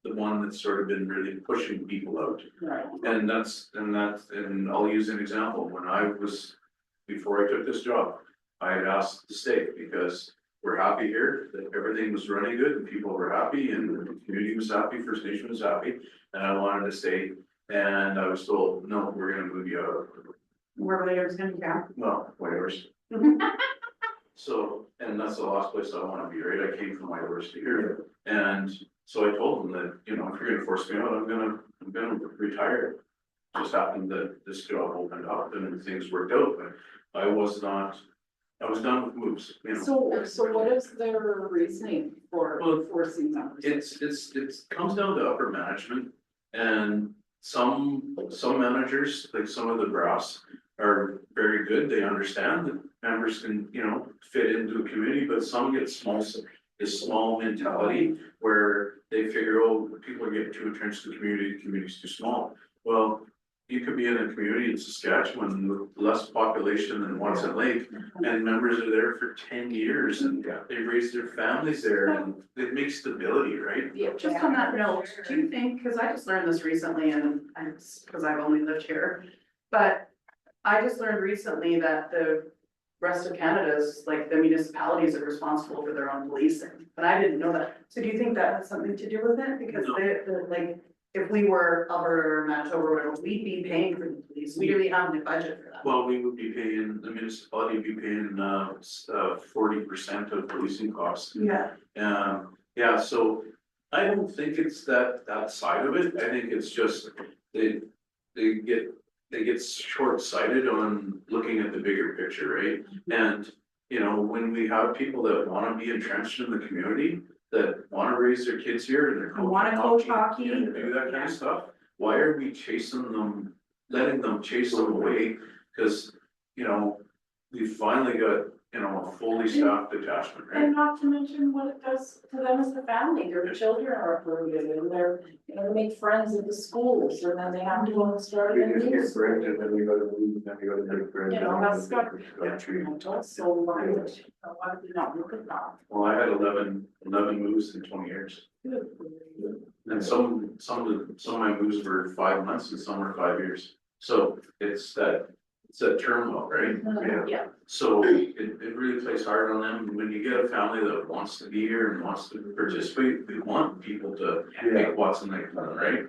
the one that's sort of been really pushing people out. right, And and I'll use an example, before I took this job, I had asked to stay because we're happy here, that everything was running good and people were happy and the community was happy, First Nation was happy, and I wanted to stay. And I was told, no, we're gonna move you out. Where they are gonna go. Well, whatever. So, and that's the last place I wanna be, right? I came from Whitehorse to here. And so I told them that, if you're gonna force me out, I'm gonna retire. Just happened that this job opened up and things worked out, but I was done with moves, so what is their reasoning for Well, forcing them? It comes down to upper management and some managers, like some of the brass. Are very good, they understand that members can, fit into a community, but some get this small mentality. Where they figure, oh, people are getting too entrenched in the community's too small. Well, you could be in a community in Saskatchewan with less population than Watson Lake, and members are there for 10 years, and they raise their families there, and it makes stability, right? Yeah, Just on that note, do you think, cause I just learned this recently and cause I've only lived here, but I just learned recently that the rest of Canada's, like the municipalities are responsible for their own policing, but I didn't know that. So do you think that has something to do with it? Because No. like, if we were Alberta or Manitoba, or whatever, we'd be paying for the police, we really have the budget for that. Well, we would be paying, the municipality would be paying 40% of policing costs. Yeah, Yeah, so I don't think it's that side of it, I think it's just they get short-sighted on looking at the bigger picture, right? And, you know, when we have people that wanna be entrenched in the community, that wanna raise their kids here and they're And wanna coach hockey. and do that kind Yeah. of stuff, why are we chasing them, letting them chase them away? Cause, you know, we finally got, you know, a fully staffed detachment, right? and not to mention what it does to them as a family, their children are uprooted and they're, you know, they make friends at the schools and then they have to go and start You a just new get school. friends and then you gotta leave, then you gotta make friends. You know, that's got Yeah. so why would we not look at that? Well, I had 11 moves in 20 years. And some of my moves were 5 months and some were 5 years. So it's that turmoil, right? Yeah. So it really plays hard on them. When you get a family that wants to be here and wants to participate, we want people to make Watson Lake fun, right?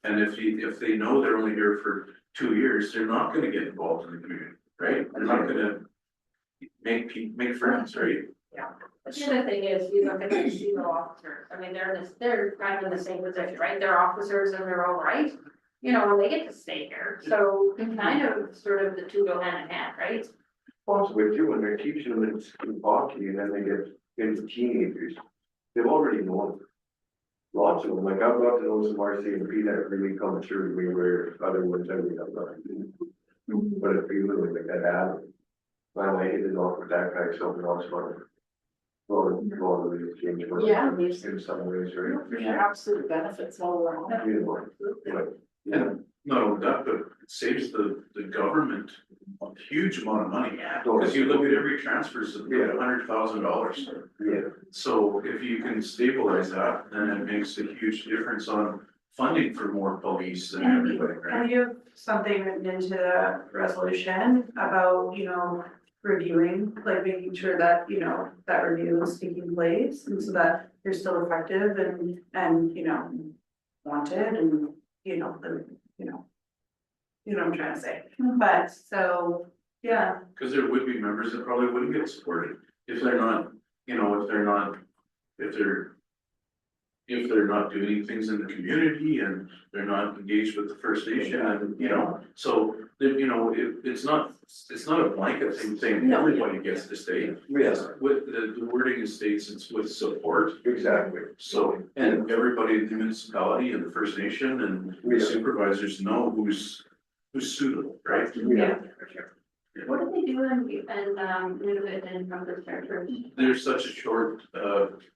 And if they know they're only here for 2 years, they're not gonna get involved in the community, right? They're not gonna make friends, right? But the other thing is, you look at the casino officers, I mean, they're kind of in the same position, right? They're officers in their own right. You know, and they get to stay here, so kind of sort of the two go hand in hand, right? Possibly too, when they're teaching them in hockey and then they get into teenagers, they've already known. Lots of them, like I've got to know some RCMP that really come through me where other ones I would have not. But if you really like that happened, well, I hit it off with that guy, something else, but. Well, really changed. Yeah. In some ways, right? There's absolute benefits all around. You know, but, yeah. And not only that, but it saves the government a huge amount of money. Because you look at every transfer is $100,000. Yeah. So if you can stabilize that, then it makes a huge difference on funding for more police and everybody, right? and you have something written into the resolution about, you know, reviewing, like making sure that, you know, that review is taking place, and so that they're still effective and, you know, wanted and, you know, you know what I'm trying to say, but so, yeah. Cause there would be members that probably wouldn't get supported if they're not, you know, if they're not doing things in the community and they're not engaged with the First Nation and, you know, so, you know, it's not a blanket thing saying No. everybody gets to stay. Yes, With the wording states it's with support, exactly. so, and everybody in the municipality and the First Nation and the Yeah. supervisors know who's suitable, right? Yeah. What do they do in Nunavut and Compass territory? There's such a short,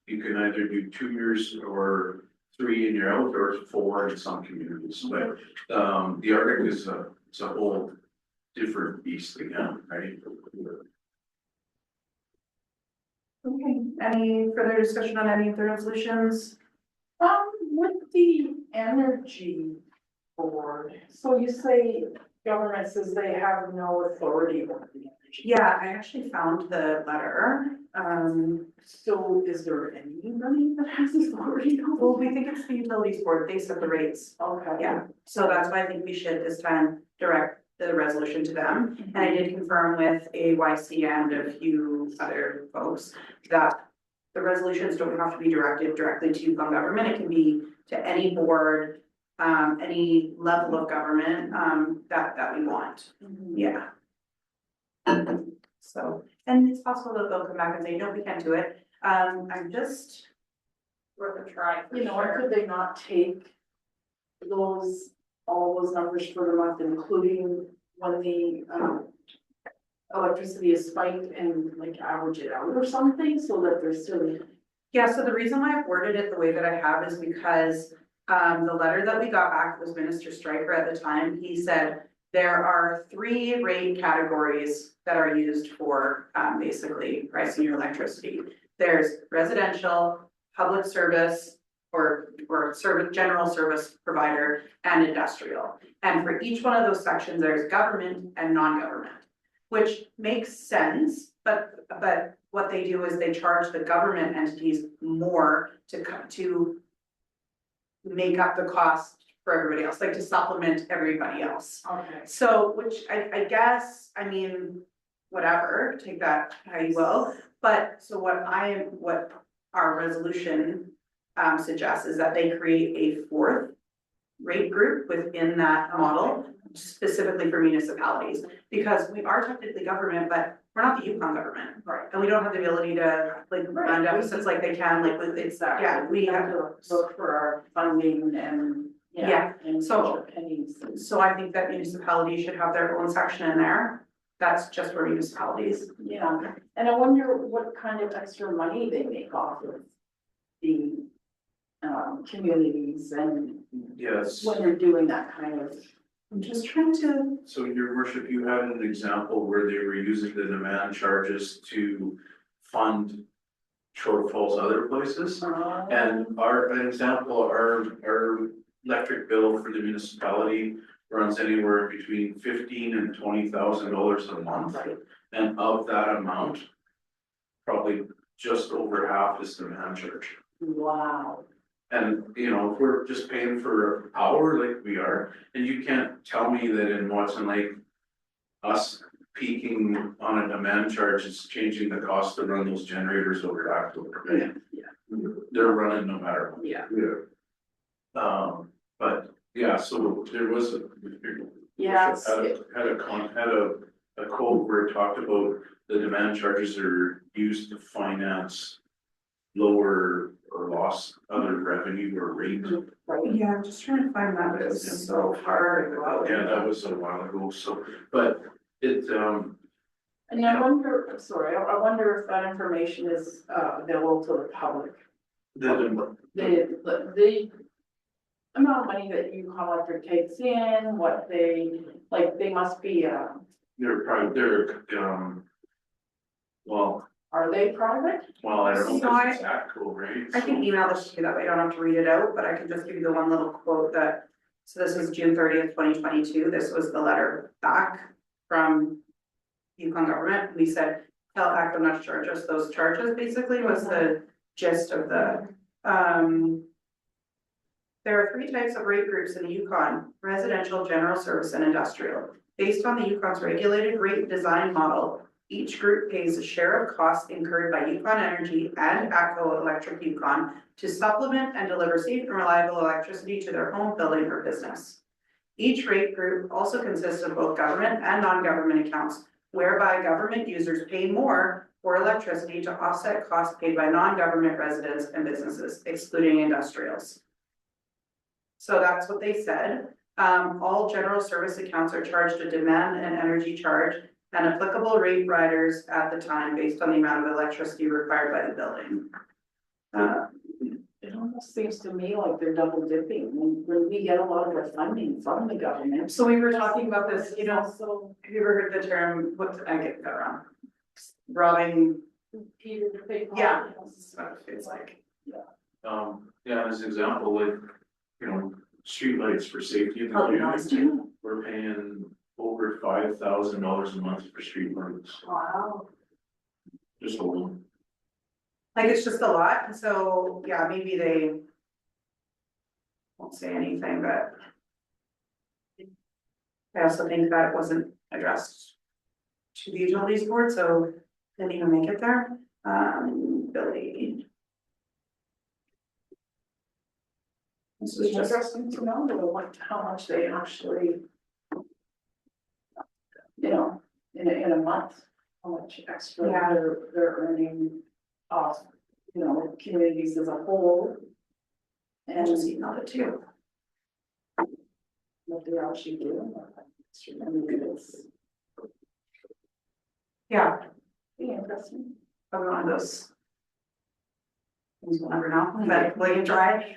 you can either do 2 years or 3 and you're out, or 4 in some communities, but, the Arctic is it's a whole different beast again, right? Okay, any further discussion on any of the resolutions? With the energy board, so you say government says they have no authority over the energy. Yeah, I actually found the letter, So is there anybody that has authority well, over? we think it's the utilities board, they set the rates. Okay. Yeah, so that's why I think we should this time direct the resolution to them. And I did confirm with AYC and a few other folks that the resolutions don't have to be directed directly to Yukon government. It can be to any board, any level of government, that we want. Mhm. Yeah. So, and it's possible that they'll come back and say, no, we can't do it. I'm just, Worth a try for You know, or sure. could they not take all those numbers for the month, including when the, electricity is spiked and like average it out or something, so that there's still. yeah, so the reason why I've worded it the way that I have is because the letter that we got back was Minister Stryker at the time, he said there are 3 rate categories that are used for, basically pricing your electricity. There's residential, public service, or service, general service provider, and industrial. And for each one of those sections, there's government and non-government, which makes sense, but what they do is they charge the government entities more to make up the cost for everybody else, like to supplement everybody else. Okay. So, which I guess, I mean, whatever, take that how you will, but so what our resolution suggests is that they create a 4th rate group within that model, specifically for municipalities, because we are technically government, but we're not the Yukon government. Right. And we don't have the ability to like run deficits like they can, like with it's, yeah, we have to look for our funding and, Yeah, and so- pennies. So I think that municipalities should have their own section in there. That's just for municipalities. Yeah, and I wonder what kind of extra money they make off of the communities and Yes. when they're doing that kind of. I'm just trying to, So your worship, you had an example where they were using the demand charges to fund shortfalls other places. And an example, our electric bill for the municipality runs anywhere between $15,000 and $20,000 a month. And of that amount, probably just over half is demand charge. Wow. And, you know, if we're just paying for power like we are, and you can't tell me that in Watson Lake, us peaking on a demand charge is changing the cost to run those generators over to October. They're running no matter what. Yeah. But yeah, so there was Yes. had a quote where it talked about the demand charges are used to finance lower or lost other revenue or rate. yeah, I'm just trying to find that, but it was so hard. Yeah, that was a while ago, so, but it, And I wonder, sorry, I wonder if that information is available to the public. The amount of money that Yukon Electric takes in, what they, like, they must be, well, are they private? I don't So know if it's exact right? I can email this to you, that way I don't have to read it out, but I can just give you the one little quote that, so this was June 30th, 2022, this was the letter back from Yukon government, we said, tell ACO not to charge us those charges, basically was the gist of the, there are 3 types of rate groups in the Yukon: residential, general service, and industrial. Based on the Yukon's regulated rate design model, each group pays a share of costs incurred by Yukon Energy and ACO Electric Yukon to supplement and deliver safe and reliable electricity to their home, building, or business. Each rate group also consists of both government and non-government accounts, whereby government users pay more for electricity to offset costs paid by non-government residents and businesses, excluding industrials. So that's what they said. All general service accounts are charged a demand and energy charge and applicable rate riders at the time based on the amount of electricity required by the building. It almost seems to me like they're double dipping when we get a lot of our funding from the government. So we were talking about this, you know, So have you ever heard the term, I get that wrong? Robbing, Peter, they. yeah, that's what it feels like. Yeah, as an example, like, you know, streetlights for safety in the Oh, community, we're paying over $5,000 a month for streetlights, Wow. just alone. Like, it's just a lot, and so, yeah, maybe they won't say anything, but I also think that it wasn't addressed to the utilities board, so didn't even make it there. Billy. This was It's just, interesting to know though, what, how much they actually, you know, in a month, how much extra Yeah. they're earning off, you know, communities as a whole. I And just emailed it too. what they actually do. I mean, it's Yeah, interesting. probably one of those things we'll never know, that late and dry.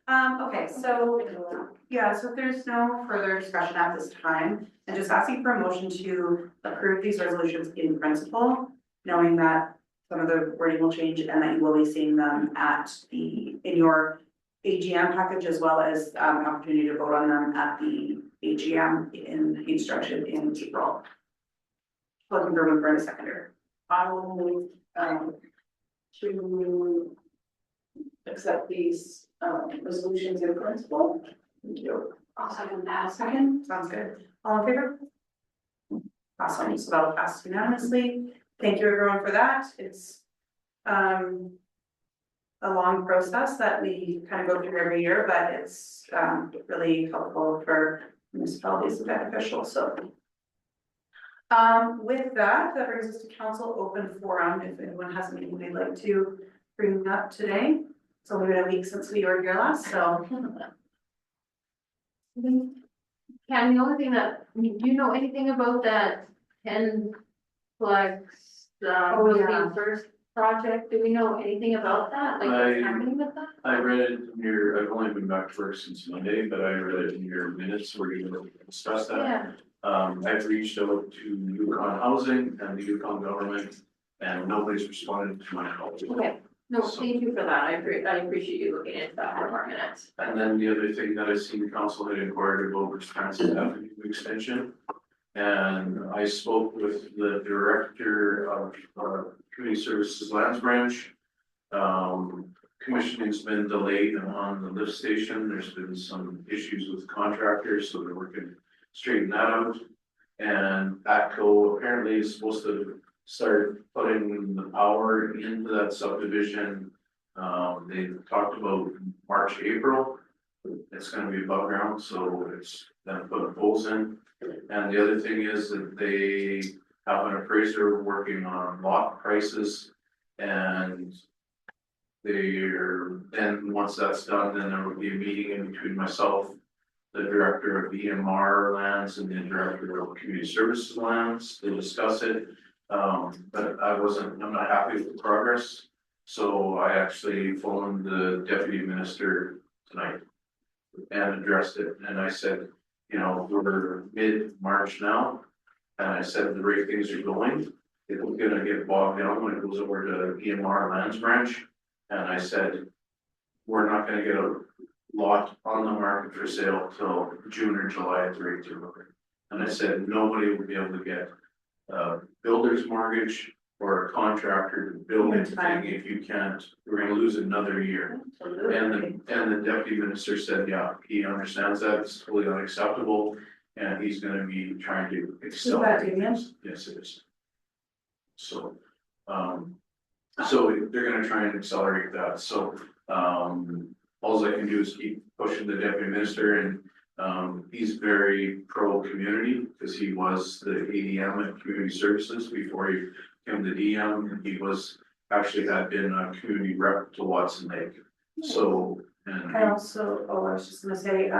Okay, so, yeah, so if there's no further discussion at this time, and just asking for a motion to approve these resolutions in principle, knowing that some of the wording will change and that you will be seeing them in your AGM package as well as, opportunity to vote on them at the AGM in instruction in April. Looking for one for a seconder. I will move, to accept these, resolutions in principle. Thank you. I'll second that. Second, sounds good. All in favor? Awesome, so that'll pass unanimously. Thank you everyone for that. It's a long process that we kind of go through every year, but it's really helpful for municipalities and beneficial, so. With that, that brings us to council open forum, if anyone has anything they'd like to bring up today. It's only been a week since we were here last, so. Ken, the only thing that, do you know anything about that 10 flex, Oh, yeah. building first project? Do we know anything about that? Like what's happening with that? I read it in your, I've only been back to work since Monday, but I read it in your minutes where you discussed that. Yeah, I've reached out to Yukon Housing and the Yukon government, and nobody's responded to my calls. okay. No, thank you for that. I appreciate you looking into that for more minutes. And then the other thing that I seen the council had inquired about was Transit Avenue extension. And I spoke with the director of Community Services Lands Branch. Commissioning's been delayed on the lift station. There's been some issues with contractors, so they're working to straighten that out. And ATCO apparently is supposed to start putting the power into that subdivision. They talked about March, April. It's gonna be above ground, so it's gonna put poles in. And the other thing is that they have an appraiser working on lot prices. And then once that's done, then there will be a meeting in between myself, the director of EMR lands and the director of community services lands to discuss it. But I'm not happy with the progress. So I actually phoned the deputy minister tonight and addressed it. And I said, you know, we're mid-March now. And I said, the rate things are going, it's gonna get bogged down when it goes over to EMR lands branch. And I said, we're not gonna get a lot on the market for sale till June or July at the rate they're looking. And I said, nobody will be able to get builder's mortgage or a contractor to build anything if you can't, we're gonna lose another year. And the deputy minister said, yeah, he understands that, it's totally unacceptable, and he's gonna be trying to accelerate. Yes, it is. So, so they're gonna try and accelerate that, so, all I can do is keep pushing the deputy minister, and he's very pro-community, because he was the ADM at Community Services before he became the DM, and he was, actually had been a community rep to Watson Lake. So, and I also, I was just gonna say,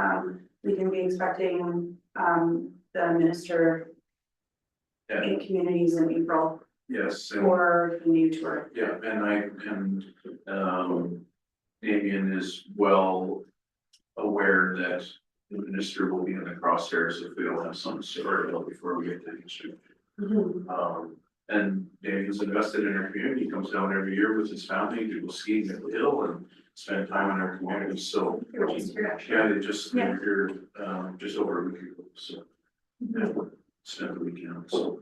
we can be expecting, the minister Yeah. in communities in April yes, and for the new tour. yeah, Damien is well aware that the minister will be in the crosshairs if we don't have some sort of before we get to the issue. And Damien's invested in our community, he comes down every year with his family to go skiing at the hill and spend time in our community, so. Yeah, they just, Yeah. they're here, just over a week ago, so. Yeah, spent the weekend, so.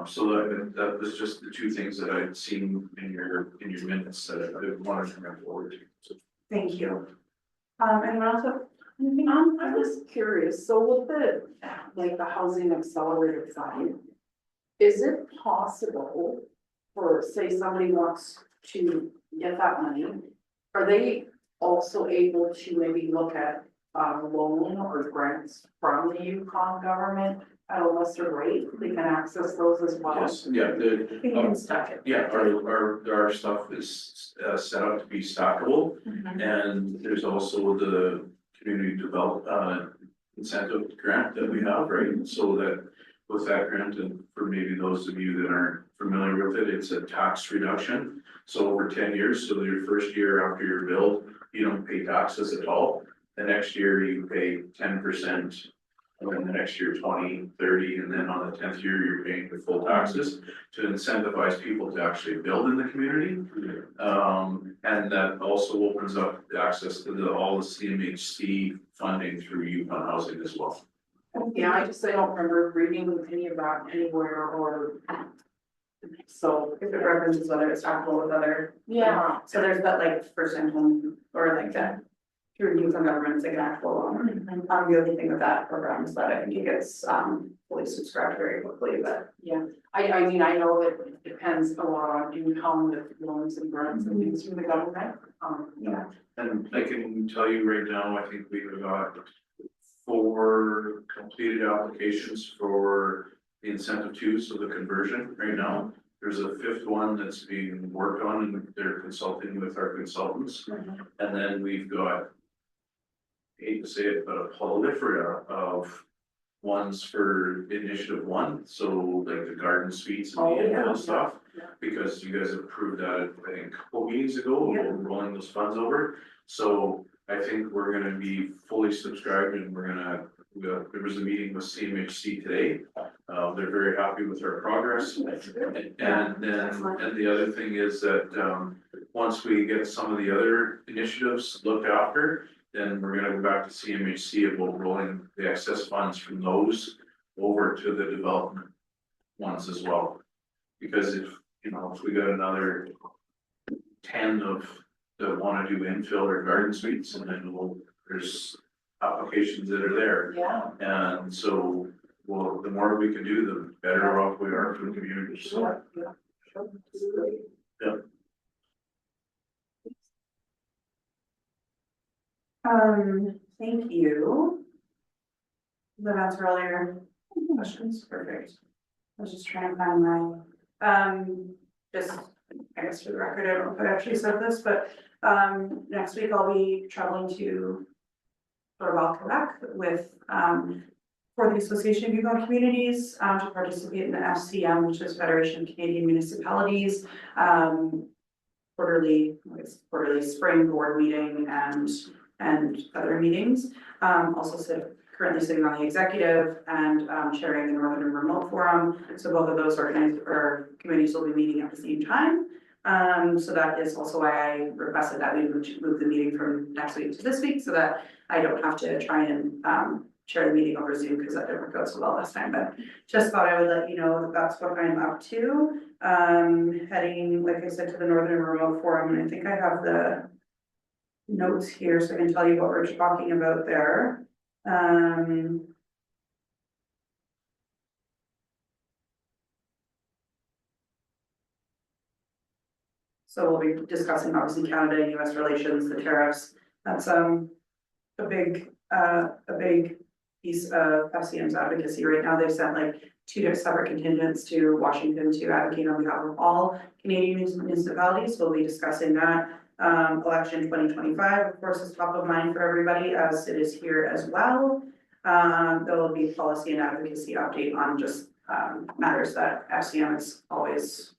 So that was just the two things that I'd seen in your minutes that I wanted to bring forward to. So, Thank you. Anyone else have anything? I was curious, so with the, like the housing accelerator side, is it possible for, say, somebody wants to get that money? Are they also able to maybe look at loan or grants from the Yukon government at a lesser rate? They can access those as well? yes, yeah, You can stack it. yeah, our stuff is set up to be stackable. And there's also the community incentive grant that we have, right? So that with that grant, and for maybe those of you that aren't familiar with it, it's a tax reduction. So over 10 years, so your first year after your build, you don't pay taxes at all. The next year you pay 10%. And then the next year 20, 30, and then on the 10th year, you're paying the full taxes to incentivize people to actually build in the community. And that also opens up the access to all the CMHC funding through Yukon Housing as well. Yeah, I don't remember reading any of that anywhere or. So, If it references whether it's taxable with other. yeah, So there's that like first time home or like that through youth and government, it's like an actual loan. The only thing with that program is that I think it gets fully subscribed very quickly, but. I mean, I know that it depends a lot on income with loans and grants and things from the government, Yeah. And I can tell you right now, I think we've got 4 completed applications for the incentive 2, so the conversion right now. There's a 5th one that's being worked on and they're consulting with our consultants. And then we've got, I hate to say it, but a proliferation of ones for initiative 1, so like the garden suites and Oh, the yeah, infill stuff. yeah. Because you guys approved that, I think, a couple meetings ago, Yeah. rolling those funds over. So I think we're gonna be fully subscribed and there was a meeting with CMHC today. They're very happy with our progress. And the other thing is that, once we get some of the other initiatives looked after, then we're gonna go back to CMHC about rolling the excess funds from those over to the development ones as well. Because if we got another 10 that wanna do infill or garden suites, and then there's applications that are there. Yeah. And so, well, the more we can do, the better off we are for the community, so. Yeah. Thank you. Does that answer all your questions? Perfect. I was just trying to find my, just, I guess for the record, I don't know if I actually said this, but, next week I'll be traveling to Dorval, Quebec with, for the Association of Yukon Communities, to participate in the FCM, which is Federation of Canadian Municipalities, quarterly spring board meeting and other meetings. Also currently sitting on the executive and chairing the Northern Remote Forum. So both of those committees will be meeting at the same time. So that is also why I requested that we move the meeting from next week to this week so that I don't have to try and share the meeting over Zoom because that didn't work out so well last time. But just thought I would let you know that that's what I'm up to. Heading, like I said, to the Northern Remote Forum, and I think I have the notes here so I can tell you what we're talking about there. So we'll be discussing obviously Canada and US relations, the tariffs. That's a big piece of FCM's advocacy right now. They've sent like 2 separate contingents to Washington to advocate on behalf of all Canadian municipalities. We'll be discussing that. Election 2025, of course, is top of mind for everybody as it is here as well. There will be policy and advocacy update on just matters that FCM is always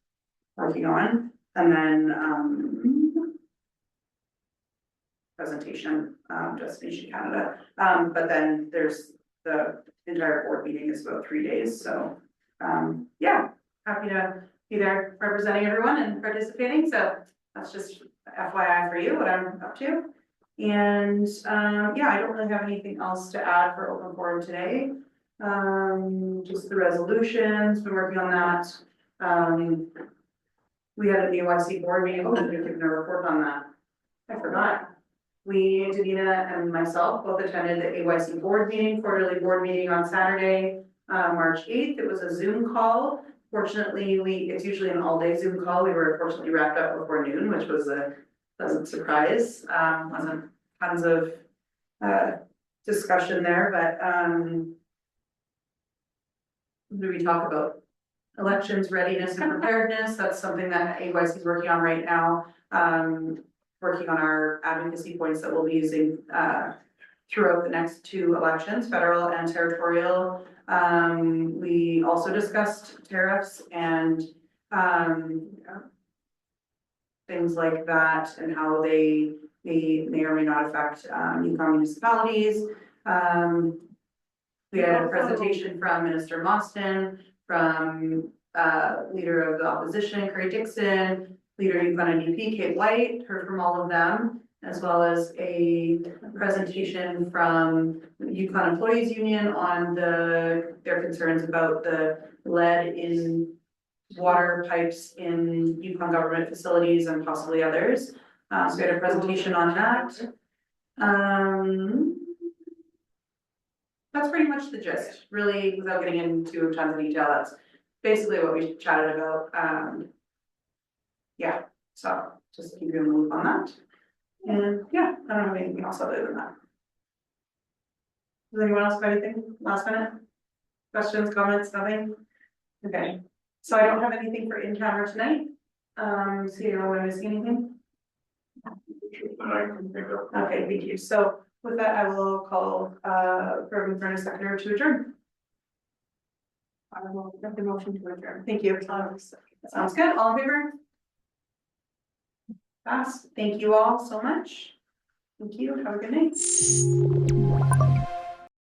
working on. And then presentation, Destination Canada. But then there's the entire board meeting is about 3 days. So yeah, happy to be there representing everyone and participating. So that's just FYI for you, what I'm up to. And yeah, I don't really have anything else to add for open forum today. Just the resolutions, been working on that. We had a BYC board meeting, oh, we've given a report on that. I forgot. Davina and myself both attended the AYC board meeting, quarterly board meeting on Saturday, March 8th. It was a Zoom call. Fortunately, it's usually an all-day Zoom call. We were fortunately wrapped up before noon, which was a pleasant surprise. Wasn't tons of discussion there, but what do we talk about? Elections, readiness and preparedness. That's something that AYC is working on right now. Working on our advocacy points that we'll be using throughout the next 2 elections, federal and territorial. We also discussed tariffs and things like that and how they may or may not affect, Yukon municipalities. We had a presentation from Minister Mostyn, from, leader of the opposition, Craig Dixon, leader Yukon NDP, Kate White, heard from all of them, as well as a presentation from Yukon Employees Union on their concerns about the lead in water pipes in Yukon government facilities and possibly others. So we had a presentation on that. That's pretty much the gist, really, without getting into tons of detail, that's basically what we chatted about, yeah, so just keep you in the loop on that. And yeah, I don't have anything else other than that. Does anyone else have anything last minute? Questions, comments, nothing? Okay, so I don't have anything for in camera tonight. So you know, am I missing anything? And I can pick up. Okay, thank you. So with that, I will call, for a seconder to adjourn. I will make the motion to adjourn. Thank you. Sounds good. All in favor? Pass. Thank you all so much. Thank you. Have a good night.